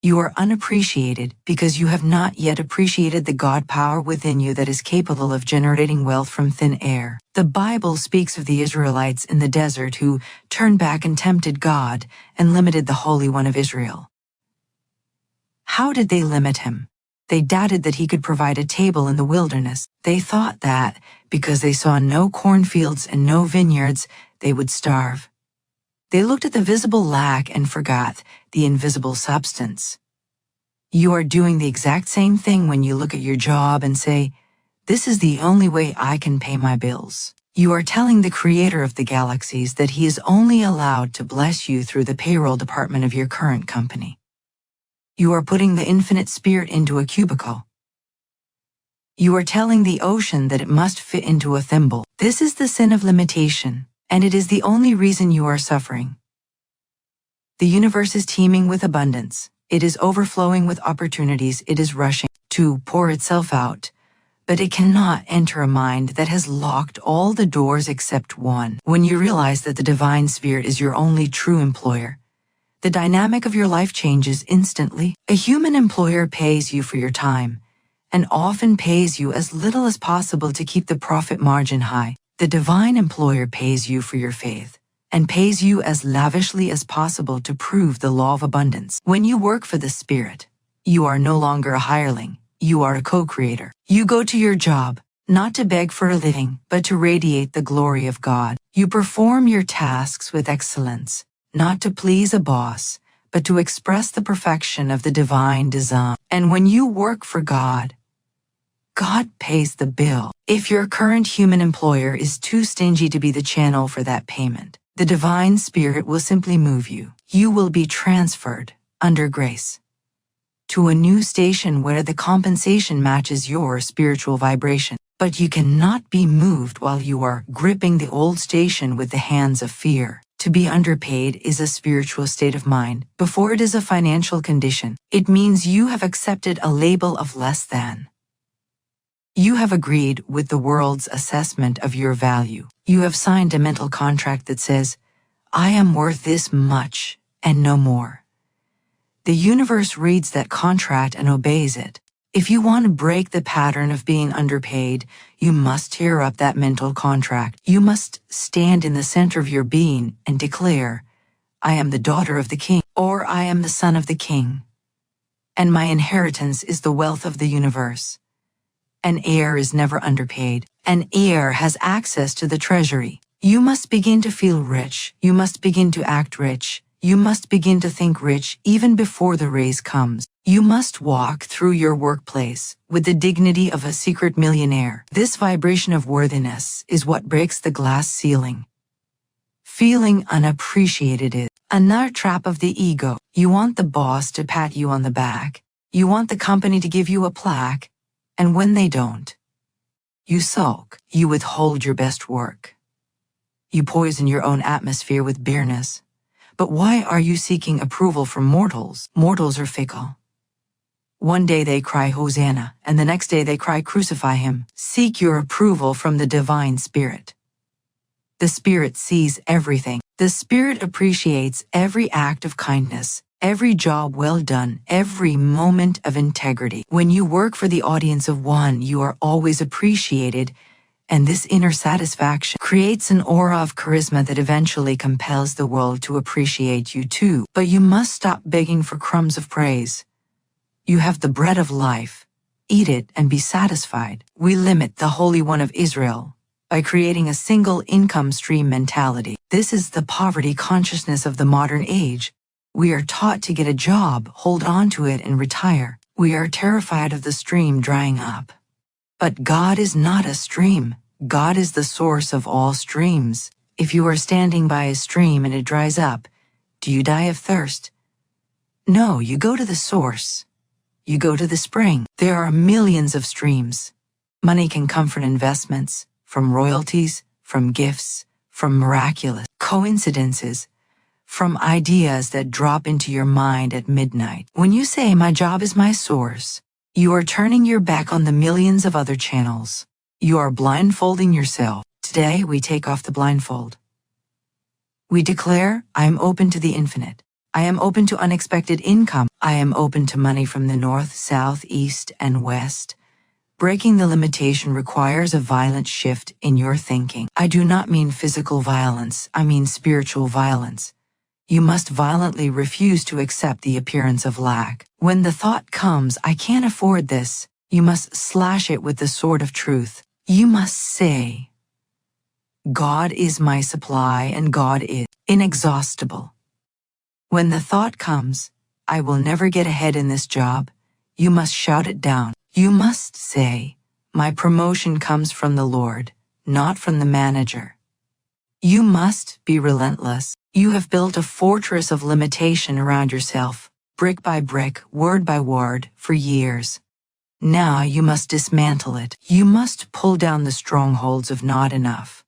You are unappreciated because you have not yet appreciated the God power within you that is capable of generating wealth from thin air. The Bible speaks of the Israelites in the desert who turned back and tempted God and limited the Holy One of Israel. How did they limit him? They doubted that he could provide a table in the wilderness. They thought that, because they saw no cornfields and no vineyards, they would starve. They looked at the visible lack and forgot the invisible substance. You are doing the exact same thing when you look at your job and say, "This is the only way I can pay my bills." You are telling the creator of the galaxies that he is only allowed to bless you through the payroll department of your current company. You are putting the infinite spirit into a cubicle. You are telling the ocean that it must fit into a thimble. This is the sin of limitation, and it is the only reason you are suffering. The universe is teeming with abundance. It is overflowing with opportunities. It is rushing to pour itself out, but it cannot enter a mind that has locked all the doors except one. When you realize that the Divine Spirit is your only true employer, the dynamic of your life changes instantly. A human employer pays you for your time, and often pays you as little as possible to keep the profit margin high. The divine employer pays you for your faith, and pays you as lavishly as possible to prove the law of abundance. When you work for the Spirit, you are no longer a hireling, you are a co-creator. You go to your job, not to beg for a living, but to radiate the glory of God. You perform your tasks with excellence, not to please a boss, but to express the perfection of the divine design. And when you work for God, God pays the bill. If your current human employer is too stingy to be the channel for that payment, the Divine Spirit will simply move you. You will be transferred, under grace, to a new station where the compensation matches your spiritual vibration. But you cannot be moved while you are gripping the old station with the hands of fear. To be underpaid is a spiritual state of mind before it is a financial condition. It means you have accepted a label of less than. You have agreed with the world's assessment of your value. You have signed a mental contract that says, I am worth this much and no more. The universe reads that contract and obeys it. If you want to break the pattern of being underpaid, you must tear up that mental contract. You must stand in the center of your being and declare, I am the daughter of the king, or I am the son of the king, and my inheritance is the wealth of the universe. An heir is never underpaid. An heir has access to the treasury. You must begin to feel rich. You must begin to act rich. You must begin to think rich even before the raise comes. You must walk through your workplace with the dignity of a secret millionaire. This vibration of worthiness is what breaks the glass ceiling. Feeling unappreciated is another trap of the ego. You want the boss to pat you on the back. You want the company to give you a plaque. And when they don't, you sulk. You withhold your best work. You poison your own atmosphere with bareness. But why are you seeking approval from mortals? Mortals are fickle. One day they cry Hosanna, and the next day they cry crucify him. Seek your approval from the divine spirit. The spirit sees everything. The spirit appreciates every act of kindness, every job well done, every moment of integrity. When you work for the audience of one, you are always appreciated, and this inner satisfaction creates an aura of charisma that eventually compels the world to appreciate you too. But you must stop begging for crumbs of praise. You have the bread of life. Eat it and be satisfied. We limit the Holy One of Israel by creating a single income stream mentality. This is the poverty consciousness of the modern age. We are taught to get a job, hold on to it, and retire. We are terrified of the stream drying up. But God is not a stream. God is the source of all streams. If you are standing by a stream and it dries up, do you die of thirst? No, you go to the source. You go to the spring. There are millions of streams. Money can come from investments, from royalties, from gifts, from miraculous coincidences, from ideas that drop into your mind at midnight. When you say, my job is my source, you are turning your back on the millions of other channels. You are blindfolding yourself. Today, we take off the blindfold. We declare, I am open to the infinite. I am open to unexpected income. I am open to money from the north, south, east, and west. Breaking the limitation requires a violent shift in your thinking. I do not mean physical violence. I mean spiritual violence. You must violently refuse to accept the appearance of lack. When the thought comes, I can't afford this, you must slash it with the sword of truth. You must say, God is my supply and God is inexhaustible. When the thought comes, I will never get ahead in this job, you must shout it down. You must say, my promotion comes from the Lord, not from the manager. You must be relentless. You have built a fortress of limitation around yourself, brick by brick, word by word, for years. Now you must dismantle it. You must pull down the strongholds of not enough.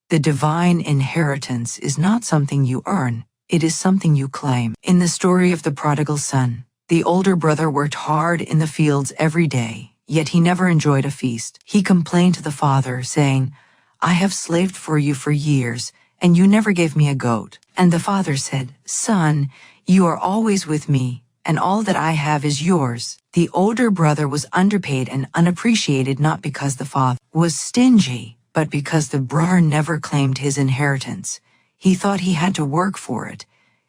The divine inheritance is not something you earn, it is something you claim. In the story of the prodigal son, the older brother worked hard in the fields every day, yet he never enjoyed a feast. He complained to the father, saying, I have slaved for you for years, and you never gave me a goat. And the father said, Son, you are always with me, and all that I have is yours. The older brother was underpaid and unappreciated not because the father was stingy, but because the brother never claimed his inheritance. He thought he had to work for it.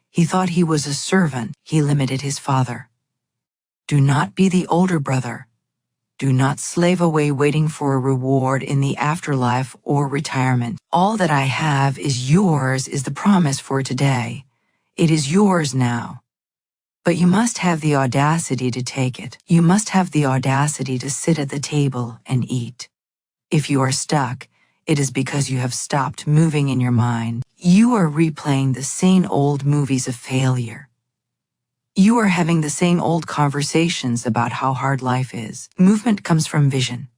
He thought he was a servant. He limited his father. Do not be the older brother. Do not slave away waiting for a reward in the afterlife or retirement. All that I have is yours is the promise for today. It is yours now. But you must have the audacity to take it. You must have the audacity to sit at the table and eat. If you are stuck, it is because you have stopped moving in your mind. You are replaying the same old movies of failure. You are having the same old conversations about how hard life is. Movement comes from vision.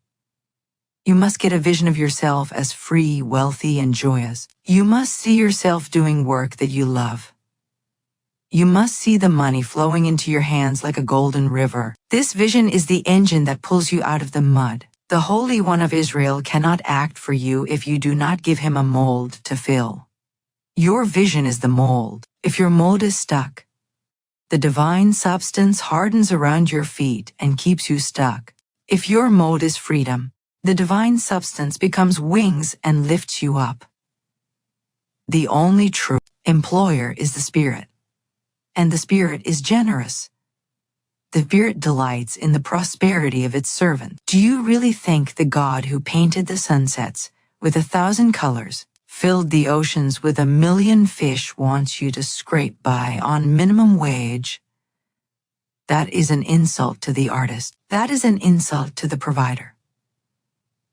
You must get a vision of yourself as free, wealthy, and joyous. You must see yourself doing work that you love. You must see the money flowing into your hands like a golden river. This vision is the engine that pulls you out of the mud. The Holy One of Israel cannot act for you if you do not give him a mold to fill. Your vision is the mold. If your mold is stuck, the divine substance hardens around your feet and keeps you stuck. If your mold is freedom, the divine substance becomes wings and lifts you up. The only true employer is the Spirit, and the Spirit is generous. The Spirit delights in the prosperity of its servant. Do you really think the God who painted the sunsets with 1,000 colors, filled the oceans with 1,000,000 fish wants you to scrape by on minimum wage? That is an insult to the artist. That is an insult to the provider.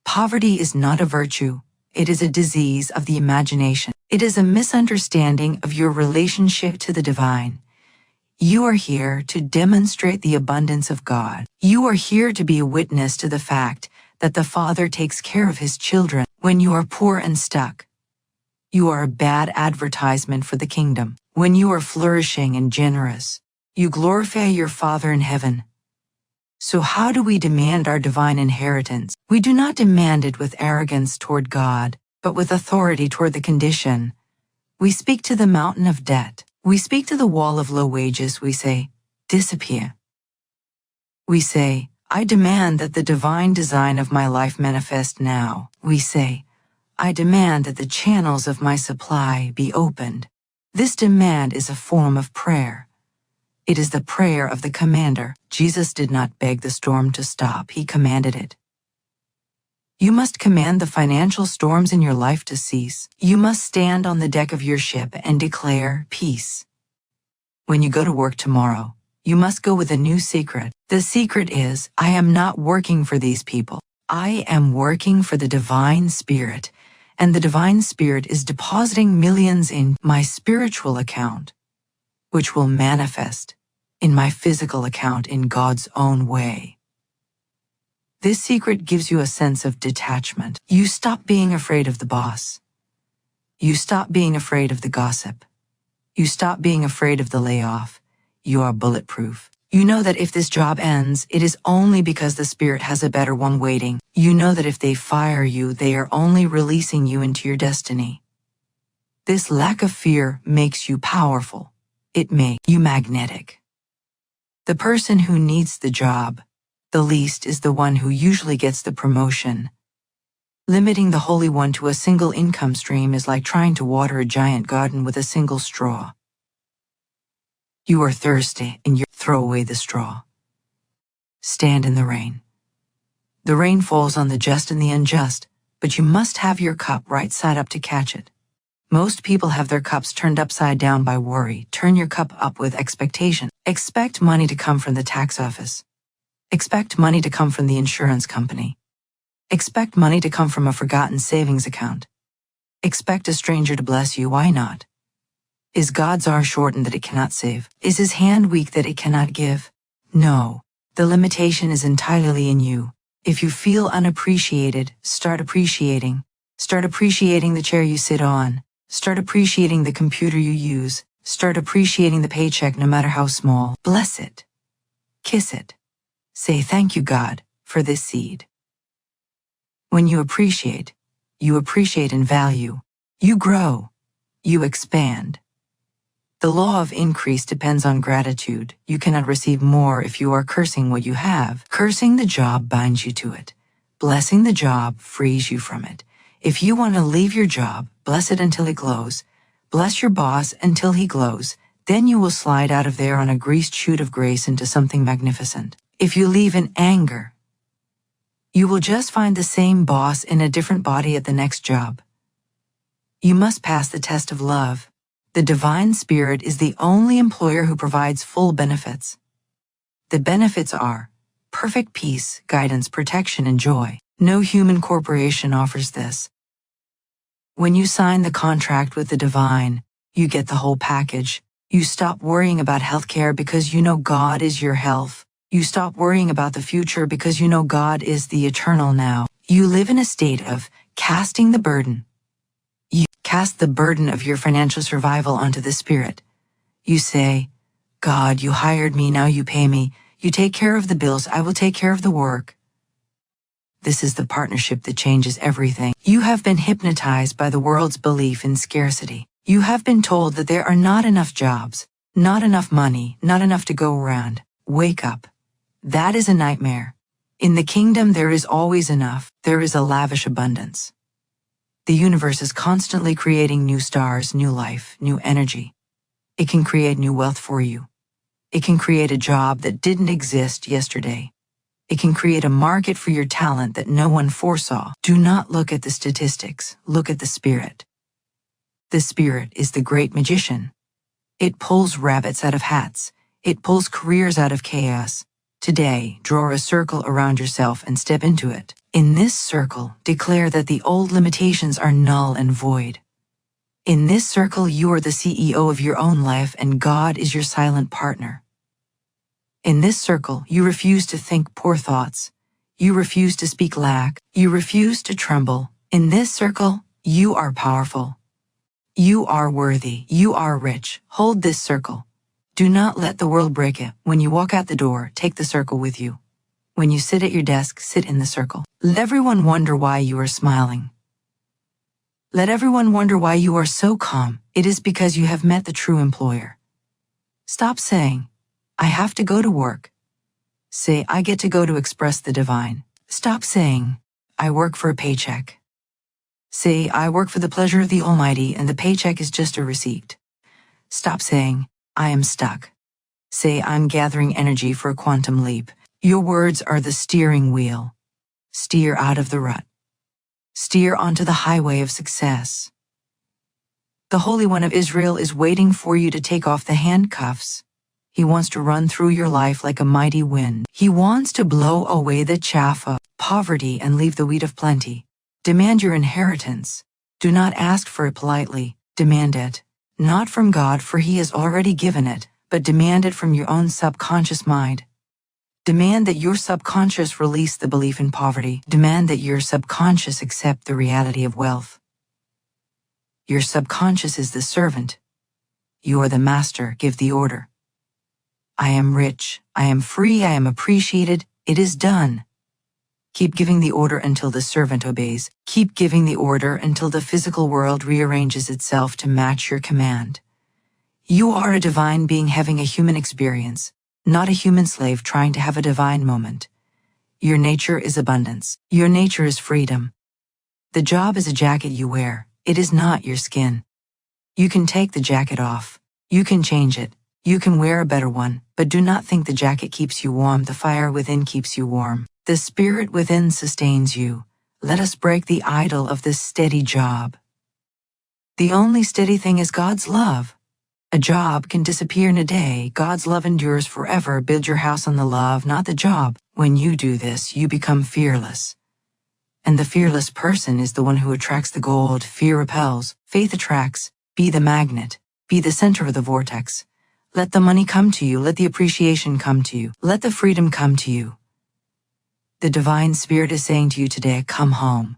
Poverty is not a virtue. It is a disease of the imagination. It is a misunderstanding of your relationship to the divine. You are here to demonstrate the abundance of God. You are here to be a witness to the fact that the Father takes care of his children when you are poor and stuck. You are a bad advertisement for the kingdom. When you are flourishing and generous, you glorify your Father in heaven. So how do we demand our divine inheritance? We do not demand it with arrogance toward God, but with authority toward the condition. We speak to the mountain of debt. We speak to the wall of low wages. We say, disappear. We say, I demand that the divine design of my life manifest now. We say, I demand that the channels of my supply be opened. This demand is a form of prayer. It is the prayer of the commander. Jesus did not beg the storm to stop. He commanded it. You must command the financial storms in your life to cease. You must stand on the deck of your ship and declare peace. When you go to work tomorrow, you must go with a new secret. The secret is, I am not working for these people. I am working for the divine spirit, and the divine spirit is depositing millions in my spiritual account, which will manifest in my physical account in God's own way. This secret gives you a sense of detachment. You stop being afraid of the boss. You stop being afraid of the gossip. You stop being afraid of the layoff. You are bulletproof. You know that if this job ends, it is only because the Spirit has a better one waiting. You know that if they fire you, they are only releasing you into your destiny. This lack of fear makes you powerful. It makes you magnetic. The person who needs the job the least is the one who usually gets the promotion. Limiting the Holy One to a single income stream is like trying to water a giant garden with a single straw. You are thirsty and you throw away the straw. Stand in the rain. The rain falls on the just and the unjust, but you must have your cup right side up to catch it. Most people have their cups turned upside down by worry. Turn your cup up with expectation. Expect money to come from the tax office. Expect money to come from the insurance company. Expect money to come from a forgotten savings account. Expect a stranger to bless you. Why not? Is God's arm shortened that it cannot save? Is his hand weak that it cannot give? No. The limitation is entirely in you. If you feel unappreciated, start appreciating. Start appreciating the chair you sit on. Start appreciating the computer you use. Start appreciating the paycheck no matter how small. Bless it. Kiss it. Say thank you, God, for this seed. When you appreciate in value. You grow. You expand. The law of increase depends on gratitude. You cannot receive more if you are cursing what you have. Cursing the job binds you to it. Blessing the job frees you from it. If you want to leave your job, bless it until it glows. Bless your boss until he glows. Then you will slide out of there on a greased chute of grace into something magnificent. If you leave in anger, you will just find the same boss in a different body at the next job. You must pass the test of love. The divine spirit is the only employer who provides full benefits. The benefits are perfect peace, guidance, protection, and joy. No human corporation offers this. When you sign the contract with the divine, you get the whole package. You stop worrying about healthcare because you know God is your health. You stop worrying about the future because you know God is the eternal now. You live in a state of casting the burden. You cast the burden of your financial survival onto the Spirit. You say, God, you hired me, now you pay me. You take care of the bills, I will take care of the work. This is the partnership that changes everything. You have been hypnotized by the world's belief in scarcity. You have been told that there are not enough jobs, not enough money, not enough to go around. Wake up. That is a nightmare. In the kingdom there is always enough. There is a lavish abundance. The universe is constantly creating new stars, new life, new energy. It can create new wealth for you. It can create a job that didn't exist yesterday. It can create a market for your talent that no one foresaw. Do not look at the statistics. Look at the spirit. The spirit is the great magician. It pulls rabbits out of hats. It pulls careers out of chaos. Today, draw a circle around yourself and step into it. In this circle, declare that the old limitations are null and void. In this circle, you are the CEO of your own life and God is your silent partner. In this circle, you refuse to think poor thoughts. You refuse to speak lack. You refuse to tremble. In this circle, you are powerful. You are worthy. You are rich. Hold this circle. Do not let the world break it. When you walk out the door, take the circle with you. When you sit at your desk, sit in the circle. Let everyone wonder why you are smiling. Let everyone wonder why you are so calm. It is because you have met the true employer. Stop saying, I have to go to work. Say, I get to go to express the divine. Stop saying, I work for a paycheck. Say, I work for the pleasure of the Almighty and the paycheck is just a receipt. Stop saying, I am stuck. Say, I'm gathering energy for a quantum leap. Your words are the steering wheel. Steer out of the rut. Steer onto the highway of success. The Holy One of Israel is waiting for you to take off the handcuffs. He wants to run through your life like a mighty wind. He wants to blow away the chaff of poverty and leave the wheat of plenty. Demand your inheritance. Do not ask for it politely. Demand it. Not from God, for He has already given it, but demand it from your own subconscious mind. Demand that your subconscious release the belief in poverty. Demand that your subconscious accept the reality of wealth. Your subconscious is the servant. You are the master. Give the order. I am rich, I am free, I am appreciated, it is done. Keep giving the order until the servant obeys. Keep giving the order until the physical world rearranges itself to match your command. You are a divine being having a human experience, not a human slave trying to have a divine moment. Your nature is abundance. Your nature is freedom. The job is a jacket you wear. It is not your skin. You can take the jacket off. You can change it. You can wear a better one, but do not think the jacket keeps you warm. The fire within keeps you warm. The spirit within sustains you. Let us break the idol of this steady job. The only steady thing is God's love. A job can disappear in a day. God's love endures forever. Build your house on the love, not the job. When you do this, you become fearless. And the fearless person is the one who attracts the gold. Fear repels. Faith attracts. Be the magnet. Be the center of the vortex. Let the money come to you. Let the appreciation come to you. Let the freedom come to you. The divine spirit is saying to you today, come home.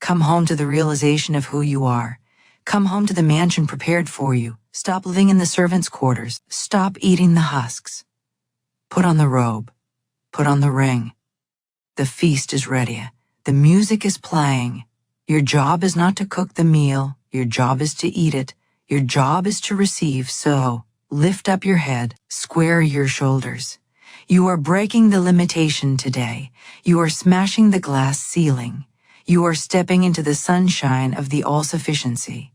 Come home to the realization of who you are. Come home to the mansion prepared for you. Stop living in the servants' quarters. Stop eating the husks. Put on the robe. Put on the ring. The feast is ready. The music is playing. Your job is not to cook the meal. Your job is to eat it. Your job is to receive. So, lift up your head, square your shoulders. You are breaking the limitation today. You are smashing the glass ceiling. You are stepping into the sunshine of the all-sufficiency.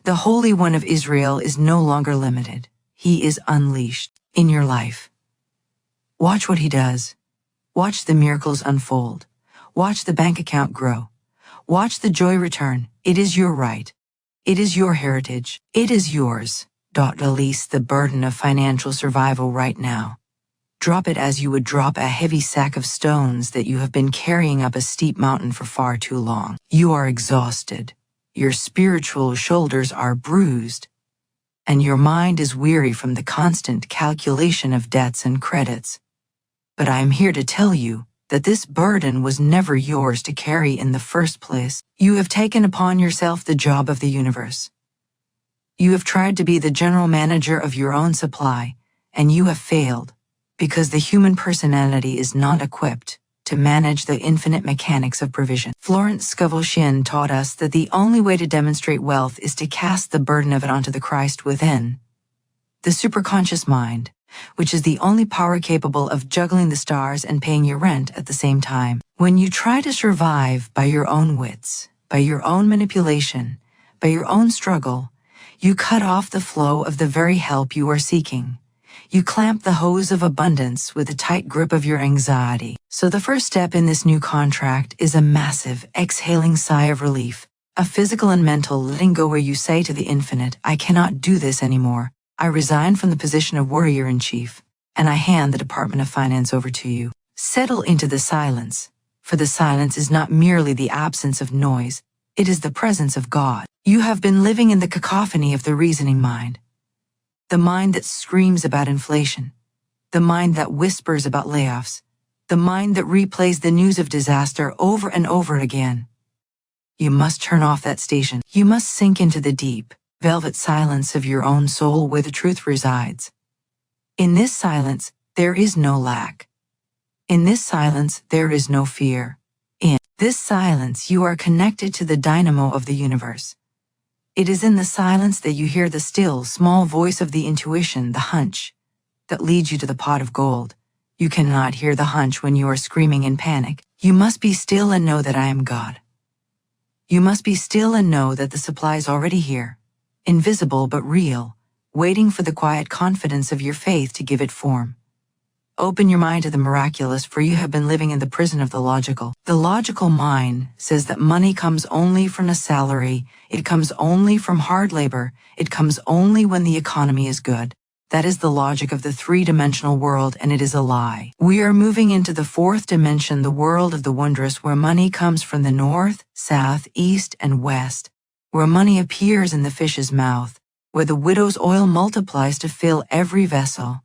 The Holy One of Israel is no longer limited. He is unleashed in your life. Watch what He does. Watch the miracles unfold. Watch the bank account grow. Watch the joy return. It is your right. It is your heritage. It is yours. Release the burden of financial survival right now. Drop it as you would drop a heavy sack of stones that you have been carrying up a steep mountain for far too long. You are exhausted. Your spiritual shoulders are bruised. And your mind is weary from the constant calculation of debts and credits. But I am here to tell you that this burden was never yours to carry in the first place. You have taken upon yourself the job of the universe. You have tried to be the general manager of your own supply, and you have failed, because the human personality is not equipped to manage the infinite mechanics of provision. Florence Scovel Shinn taught us that the only way to demonstrate wealth is to cast the burden of it onto the Christ within, the superconscious mind, which is the only power capable of juggling the stars and paying your rent at the same time. When you try to survive by your own wits, by your own manipulation, by your own struggle, you cut off the flow of the very help you are seeking. You clamp the hose of abundance with the tight grip of your anxiety. So the first step in this new contract is a massive, exhaling sigh of relief, a physical and mental letting go where you say to the infinite, I cannot do this anymore. I resign from the position of warrior-in-chief, and I hand the Department of Finance over to you. Settle into the silence, for the silence is not merely the absence of noise, it is the presence of God. You have been living in the cacophony of the reasoning mind, the mind that screams about inflation, the mind that whispers about layoffs, the mind that replays the news of disaster over and over again. You must turn off that station. You must sink into the deep, velvet silence of your own soul where the truth resides. In this silence, there is no lack. In this silence, there is no fear. In this silence, you are connected to the dynamo of the universe. It is in the silence that you hear the still, small voice of the intuition, the hunch, that leads you to the pot of gold. You cannot hear the hunch when you are screaming in panic. You must be still and know that I am God. You must be still and know that the supply is already here, invisible but real, waiting for the quiet confidence of your faith to give it form. Open your mind to the miraculous, for you have been living in the prison of the logical. The logical mind says that money comes only from a salary, it comes only from hard labor, it comes only when the economy is good. That is the logic of the three-dimensional world, and it is a lie. We are moving into the fourth dimension, the world of the wondrous, where money comes from the north, south, east, and west, where money appears in the fish's mouth, where the widow's oil multiplies to fill every vessel.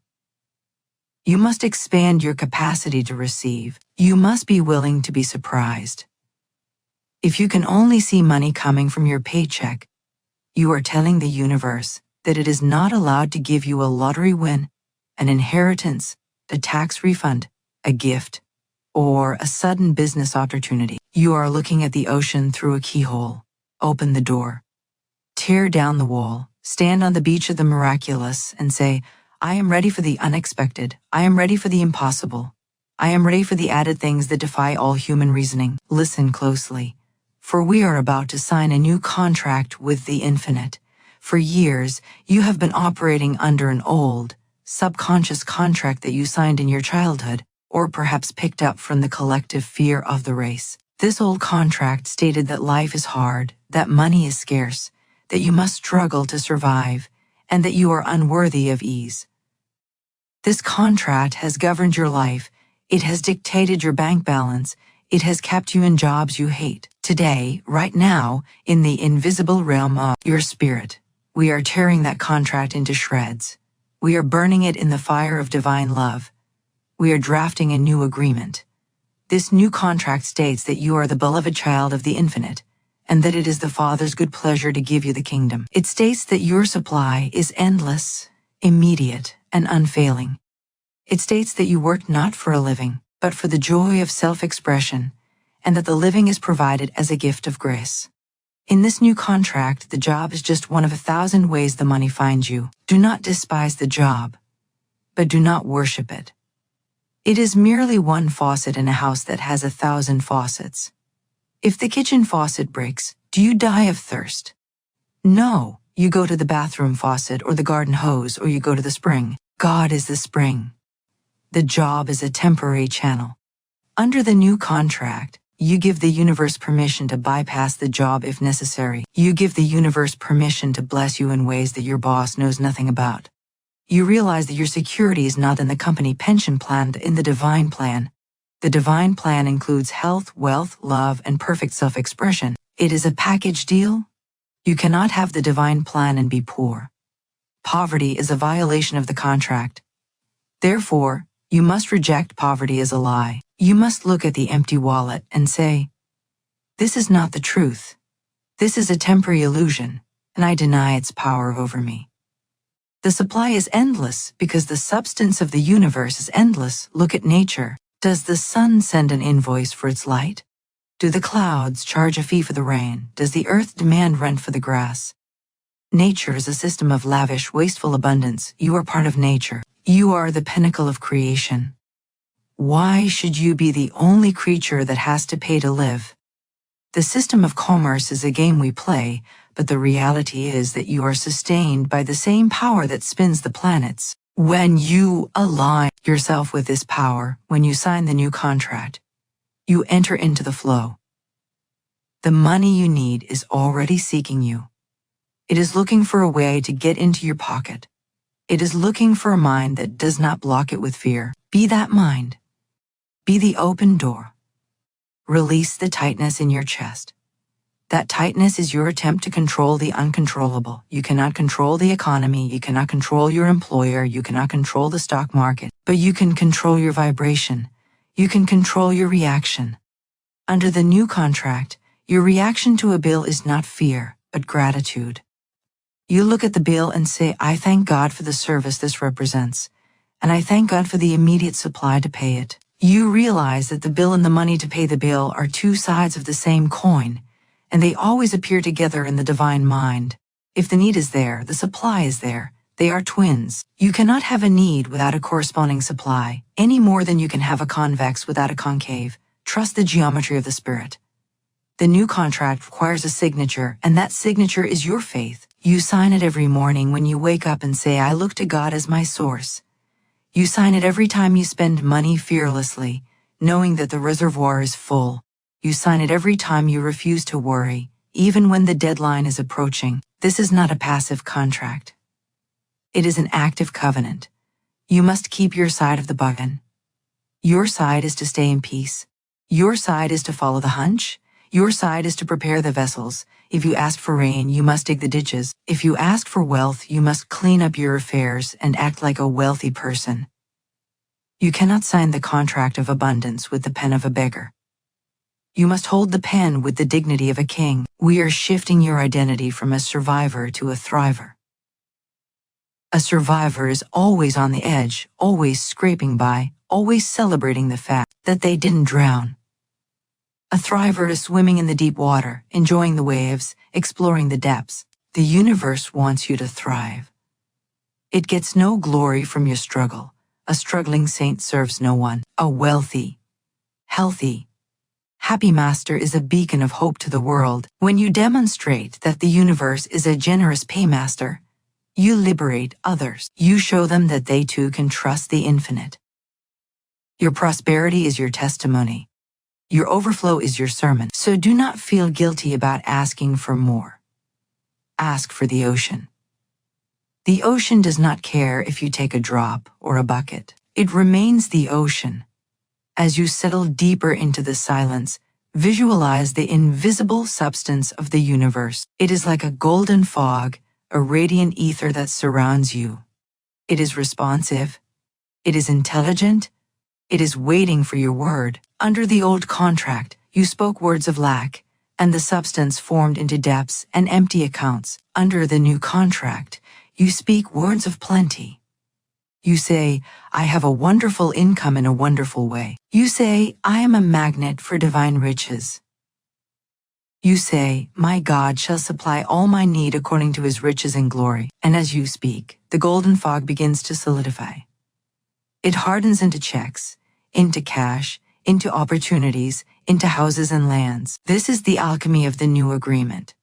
You must expand your capacity to receive. You must be willing to be surprised. If you can only see money coming from your paycheck, you are telling the universe that it is not allowed to give you a lottery win, an inheritance, a tax refund, a gift, or a sudden business opportunity. You are looking at the ocean through a keyhole. Open the door. Tear down the wall. Stand on the beach of the miraculous and say, I am ready for the unexpected. I am ready for the impossible. I am ready for the added things that defy all human reasoning. Listen closely, for we are about to sign a new contract with the infinite. For years, you have been operating under an old, subconscious contract that you signed in your childhood, or perhaps picked up from the collective fear of the race. This old contract stated that life is hard, that money is scarce, that you must struggle to survive, and that you are unworthy of ease. This contract has governed your life. It has dictated your bank balance. It has kept you in jobs you hate. Today, right now, in the invisible realm of your spirit, we are tearing that contract into shreds. We are burning it in the fire of divine love. We are drafting a new agreement. This new contract states that you are the beloved child of the infinite, and that it is the Father's good pleasure to give you the kingdom. It states that your supply is endless, immediate, and unfailing. It states that you work not for a living, but for the joy of self-expression, and that the living is provided as a gift of grace. In this new contract, the job is just one of 1,000 ways the money finds you. Do not despise the job, but do not worship it. It is merely one faucet in a house that has 1,000 faucets. If the kitchen faucet breaks, do you die of thirst? No, you go to the bathroom faucet or the garden hose, or you go to the spring. God is the spring. The job is a temporary channel. Under the new contract, you give the universe permission to bypass the job if necessary. You give the universe permission to bless you in ways that your boss knows nothing about. You realize that your security is not in the company pension plan, but in the divine plan. The divine plan includes health, wealth, love, and perfect self-expression. It is a package deal. You cannot have the divine plan and be poor. Poverty is a violation of the contract. Therefore, you must reject poverty as a lie. You must look at the empty wallet and say, this is not the truth. This is a temporary illusion, and I deny its power over me. The supply is endless because the substance of the universe is endless. Look at nature. Does the sun send an invoice for its light? Do the clouds charge a fee for the rain? Does the earth demand rent for the grass? Nature is a system of lavish, wasteful abundance. You are part of nature. You are the pinnacle of creation. Why should you be the only creature that has to pay to live? The system of commerce is a game we play, but the reality is that you are sustained by the same power that spins the planets. When you align yourself with this power, when you sign the new contract, you enter into the flow. The money you need is already seeking you. It is looking for a way to get into your pocket. It is looking for a mind that does not block it with fear. Be that mind. Be the open door. Release the tightness in your chest. That tightness is your attempt to control the uncontrollable. You cannot control the economy, you cannot control your employer, you cannot control the stock market, but you can control your vibration. You can control your reaction. Under the new contract, your reaction to a bill is not fear, but gratitude. You look at the bill and say, I thank God for the service this represents, and I thank God for the immediate supply to pay it. You realize that the bill and the money to pay the bill are two sides of the same coin, and they always appear together in the divine mind. If the need is there, the supply is there. They are twins. You cannot have a need without a corresponding supply, any more than you can have a convex without a concave. Trust the geometry of the spirit. The new contract requires a signature, and that signature is your faith. You sign it every morning when you wake up and say, I look to God as my source. You sign it every time you spend money fearlessly, knowing that the reservoir is full. You sign it every time you refuse to worry, even when the deadline is approaching. This is not a passive contract. It is an active covenant. You must keep your side of the bargain. Your side is to stay in peace. Your side is to follow the hunch. Your side is to prepare the vessels. If you ask for rain, you must dig the ditches. If you ask for wealth, you must clean up your affairs and act like a wealthy person. You cannot sign the contract of abundance with the pen of a beggar. You must hold the pen with the dignity of a king. We are shifting your identity from a survivor to a thriver. A survivor is always on the edge, always scraping by, always celebrating the fact that they didn't drown. A thriver is swimming in the deep water, enjoying the waves, exploring the depths. The universe wants you to thrive. It gets no glory from your struggle. A struggling saint serves no one. A wealthy, healthy, happy master is a beacon of hope to the world. When you demonstrate that the universe is a generous paymaster, you liberate others. You show them that they too can trust the infinite. Your prosperity is your testimony. Your overflow is your sermon. So do not feel guilty about asking for more. Ask for the ocean. The ocean does not care if you take a drop or a bucket. It remains the ocean. As you settle deeper into the silence, visualize the invisible substance of the universe. It is like a golden fog, a radiant ether that surrounds you. It is responsive. It is intelligent. It is waiting for your word. Under the old contract, you spoke words of lack, and the substance formed into debts and empty accounts. Under the new contract, you speak words of plenty. You say, I have a wonderful income in a wonderful way. You say, I am a magnet for divine riches. You say, my God shall supply all my need according to his riches and glory. And as you speak, the golden fog begins to solidify. It hardens into checks, into cash, into opportunities, into houses and lands. This is the alchemy of the new agreement.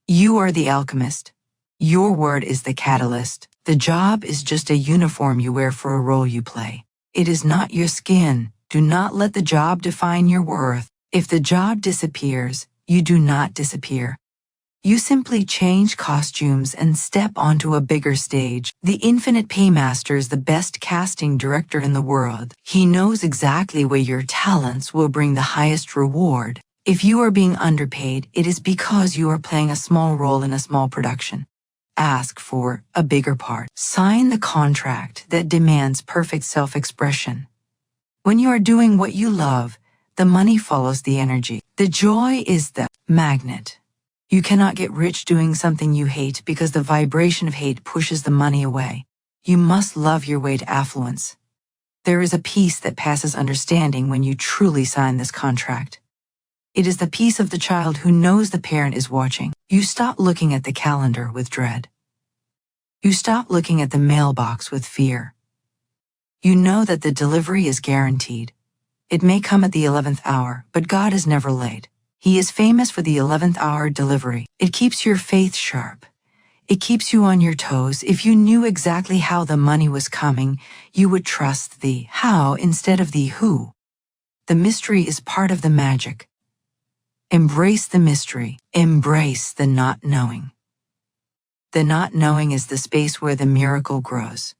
You are the alchemist. Your word is the catalyst. The job is just a uniform you wear for a role you play. It is not your skin. Do not let the job define your worth. If the job disappears, you do not disappear. You simply change costumes and step onto a bigger stage. The infinite paymaster is the best casting director in the world. He knows exactly where your talents will bring the highest reward. If you are being underpaid, it is because you are playing a small role in a small production. Ask for a bigger part. Sign the contract that demands perfect self-expression. When you are doing what you love, the money follows the energy. The joy is the magnet. You cannot get rich doing something you hate because the vibration of hate pushes the money away. You must love your way to affluence. There is a peace that passes understanding when you truly sign this contract. It is the peace of the child who knows the parent is watching. You stop looking at the calendar with dread. You stop looking at the mailbox with fear. You know that the delivery is guaranteed. It may come at the 11th hour, but God is never late. He is famous for the 11th hour delivery. It keeps your faith sharp. It keeps you on your toes. If you knew exactly how the money was coming, you would trust the how instead of the who. The mystery is part of the magic. Embrace the mystery. Embrace the not knowing. The not knowing is the space where the miracle grows.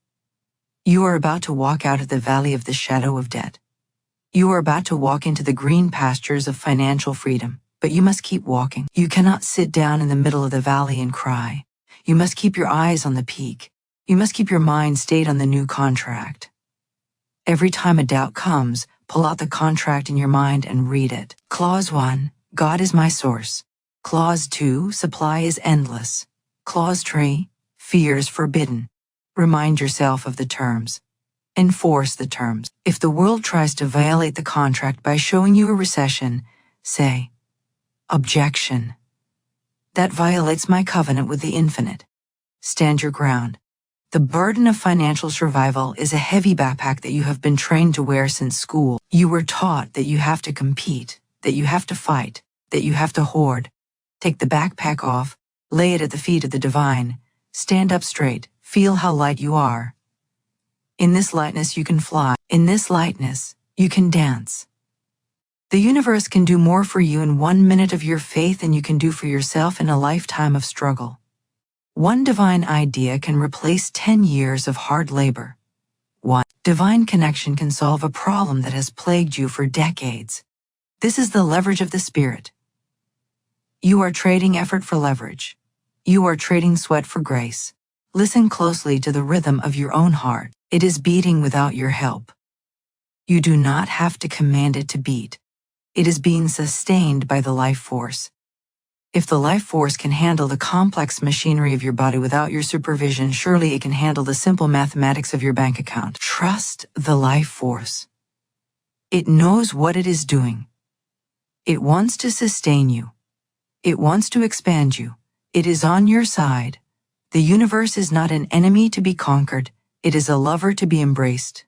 You are about to walk out of the valley of the shadow of debt. You are about to walk into the green pastures of financial freedom, but you must keep walking. You cannot sit down in the middle of the valley and cry. You must keep your eyes on the peak. You must keep your mind stayed on the new contract. Every time a doubt comes, pull out the contract in your mind and read it. Clause 1, God is my source. Clause 2, supply is endless. Clause 3, fear is forbidden. Remind yourself of the terms. Enforce the terms. If the world tries to violate the contract by showing you a recession, say, objection. That violates my covenant with the infinite. Stand your ground. The burden of financial survival is a heavy backpack that you have been trained to wear since school. You were taught that you have to compete, that you have to fight, that you have to hoard. Take the backpack off, lay it at the feet of the divine, stand up straight, feel how light you are. In this lightness you can fly. In this lightness, you can dance. The universe can do more for you in 1 minute of your faith than you can do for yourself in a lifetime of struggle. One divine idea can replace 10 years of hard labor. One divine connection can solve a problem that has plagued you for decades. This is the leverage of the spirit. You are trading effort for leverage. You are trading sweat for grace. Listen closely to the rhythm of your own heart. It is beating without your help. You do not have to command it to beat. It is being sustained by the life force. If the life force can handle the complex machinery of your body without your supervision, surely it can handle the simple mathematics of your bank account. Trust the life force. It knows what it is doing. It wants to sustain you. It wants to expand you. It is on your side. The universe is not an enemy to be conquered. It is a lover to be embraced.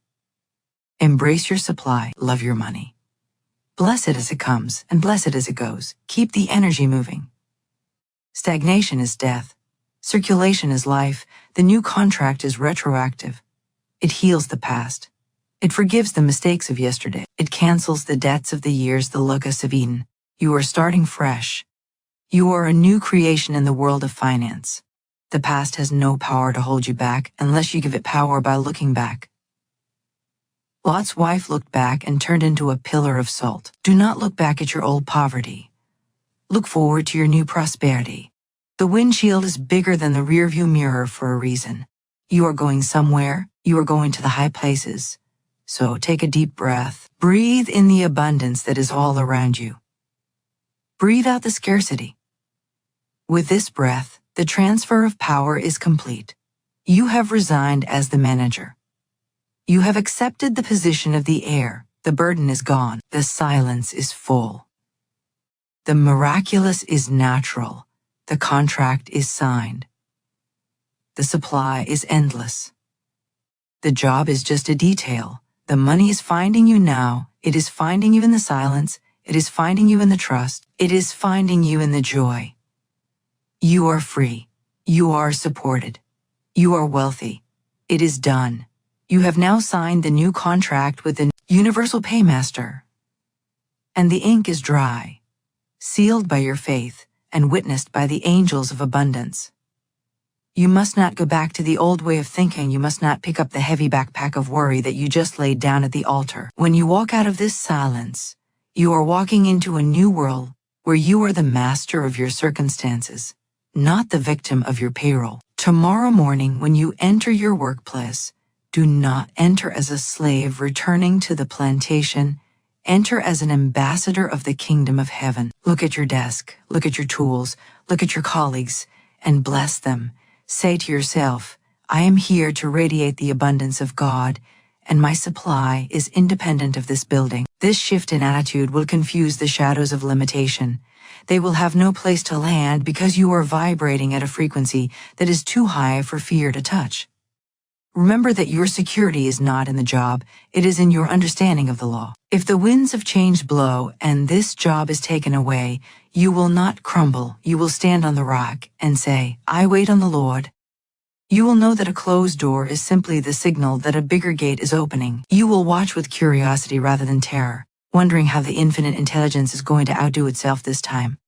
Embrace your supply. Love your money. Bless it as it comes, and bless it as it goes. Keep the energy moving. Stagnation is death. Circulation is life. The new contract is retroactive. It heals the past. It forgives the mistakes of yesterday. It cancels the debts of the years the locusts have eaten. You are starting fresh. You are a new creation in the world of finance. The past has no power to hold you back unless you give it power by looking back. Lot's wife looked back and turned into a pillar of salt. Do not look back at your old poverty. Look forward to your new prosperity. The windshield is bigger than the rearview mirror for a reason. You are going somewhere. You are going to the high places. So take a deep breath. Breathe in the abundance that is all around you. Breathe out the scarcity. With this breath, the transfer of power is complete. You have resigned as the manager. You have accepted the position of the heir. The burden is gone. The silence is full. The miraculous is natural. The contract is signed. The supply is endless. The job is just a detail. The money is finding you now. It is finding you in the silence. It is finding you in the trust. It is finding you in the joy. You are free. You are supported. You are wealthy. It is done. You have now signed the new contract with the universal paymaster. And the ink is dry, sealed by your faith and witnessed by the angels of abundance. You must not go back to the old way of thinking. You must not pick up the heavy backpack of worry that you just laid down at the altar. When you walk out of this silence, you are walking into a new world where you are the master of your circumstances, not the victim of your payroll. Tomorrow morning, when you enter your workplace, do not enter as a slave returning to the plantation. Enter as an ambassador of the kingdom of heaven. Look at your desk, look at your tools, look at your colleagues, and bless them. Say to yourself, I am here to radiate the abundance of God, and my supply is independent of this building. This shift in attitude will confuse the shadows of limitation. They will have no place to land because you are vibrating at a frequency that is too high for fear to touch. Remember that your security is not in the job, it is in your understanding of the law. If the winds of change blow and this job is taken away, you will not crumble, you will stand on the rock and say, I wait on the Lord. You will know that a closed door is simply the signal that a bigger gate is opening. You will watch with curiosity rather than terror, wondering how the infinite intelligence is going to outdo itself this time.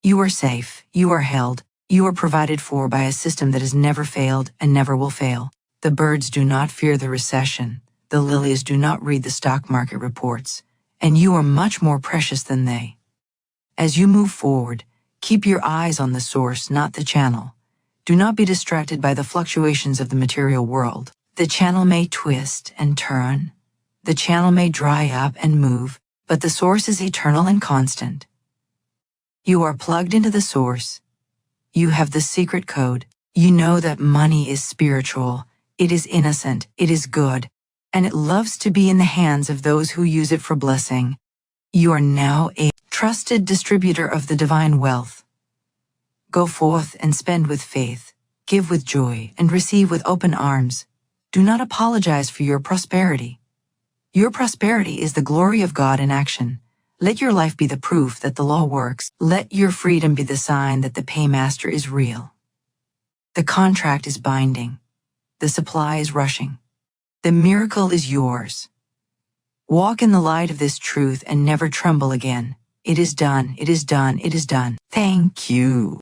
You are safe, you are held, you are provided for by a system that has never failed and never will fail. The birds do not fear the recession, the lilies do not read the stock market reports, and you are much more precious than they. As you move forward, keep your eyes on the source, not the channel. Do not be distracted by the fluctuations of the material world. The channel may twist and turn. The channel may dry up and move, but the source is eternal and constant. You are plugged into the source. You have the secret code. You know that money is spiritual. It is innocent, it is good, and it loves to be in the hands of those who use it for blessing. You are now a trusted distributor of the divine wealth. Go forth and spend with faith, give with joy, and receive with open arms. Do not apologize for your prosperity. Your prosperity is the glory of God in action. Let your life be the proof that the law works. Let your freedom be the sign that the Paymaster is real. The contract is binding. The supply is rushing. The miracle is yours. Walk in the light of this truth and never tremble again. It is done, it is done, it is done. Thank you.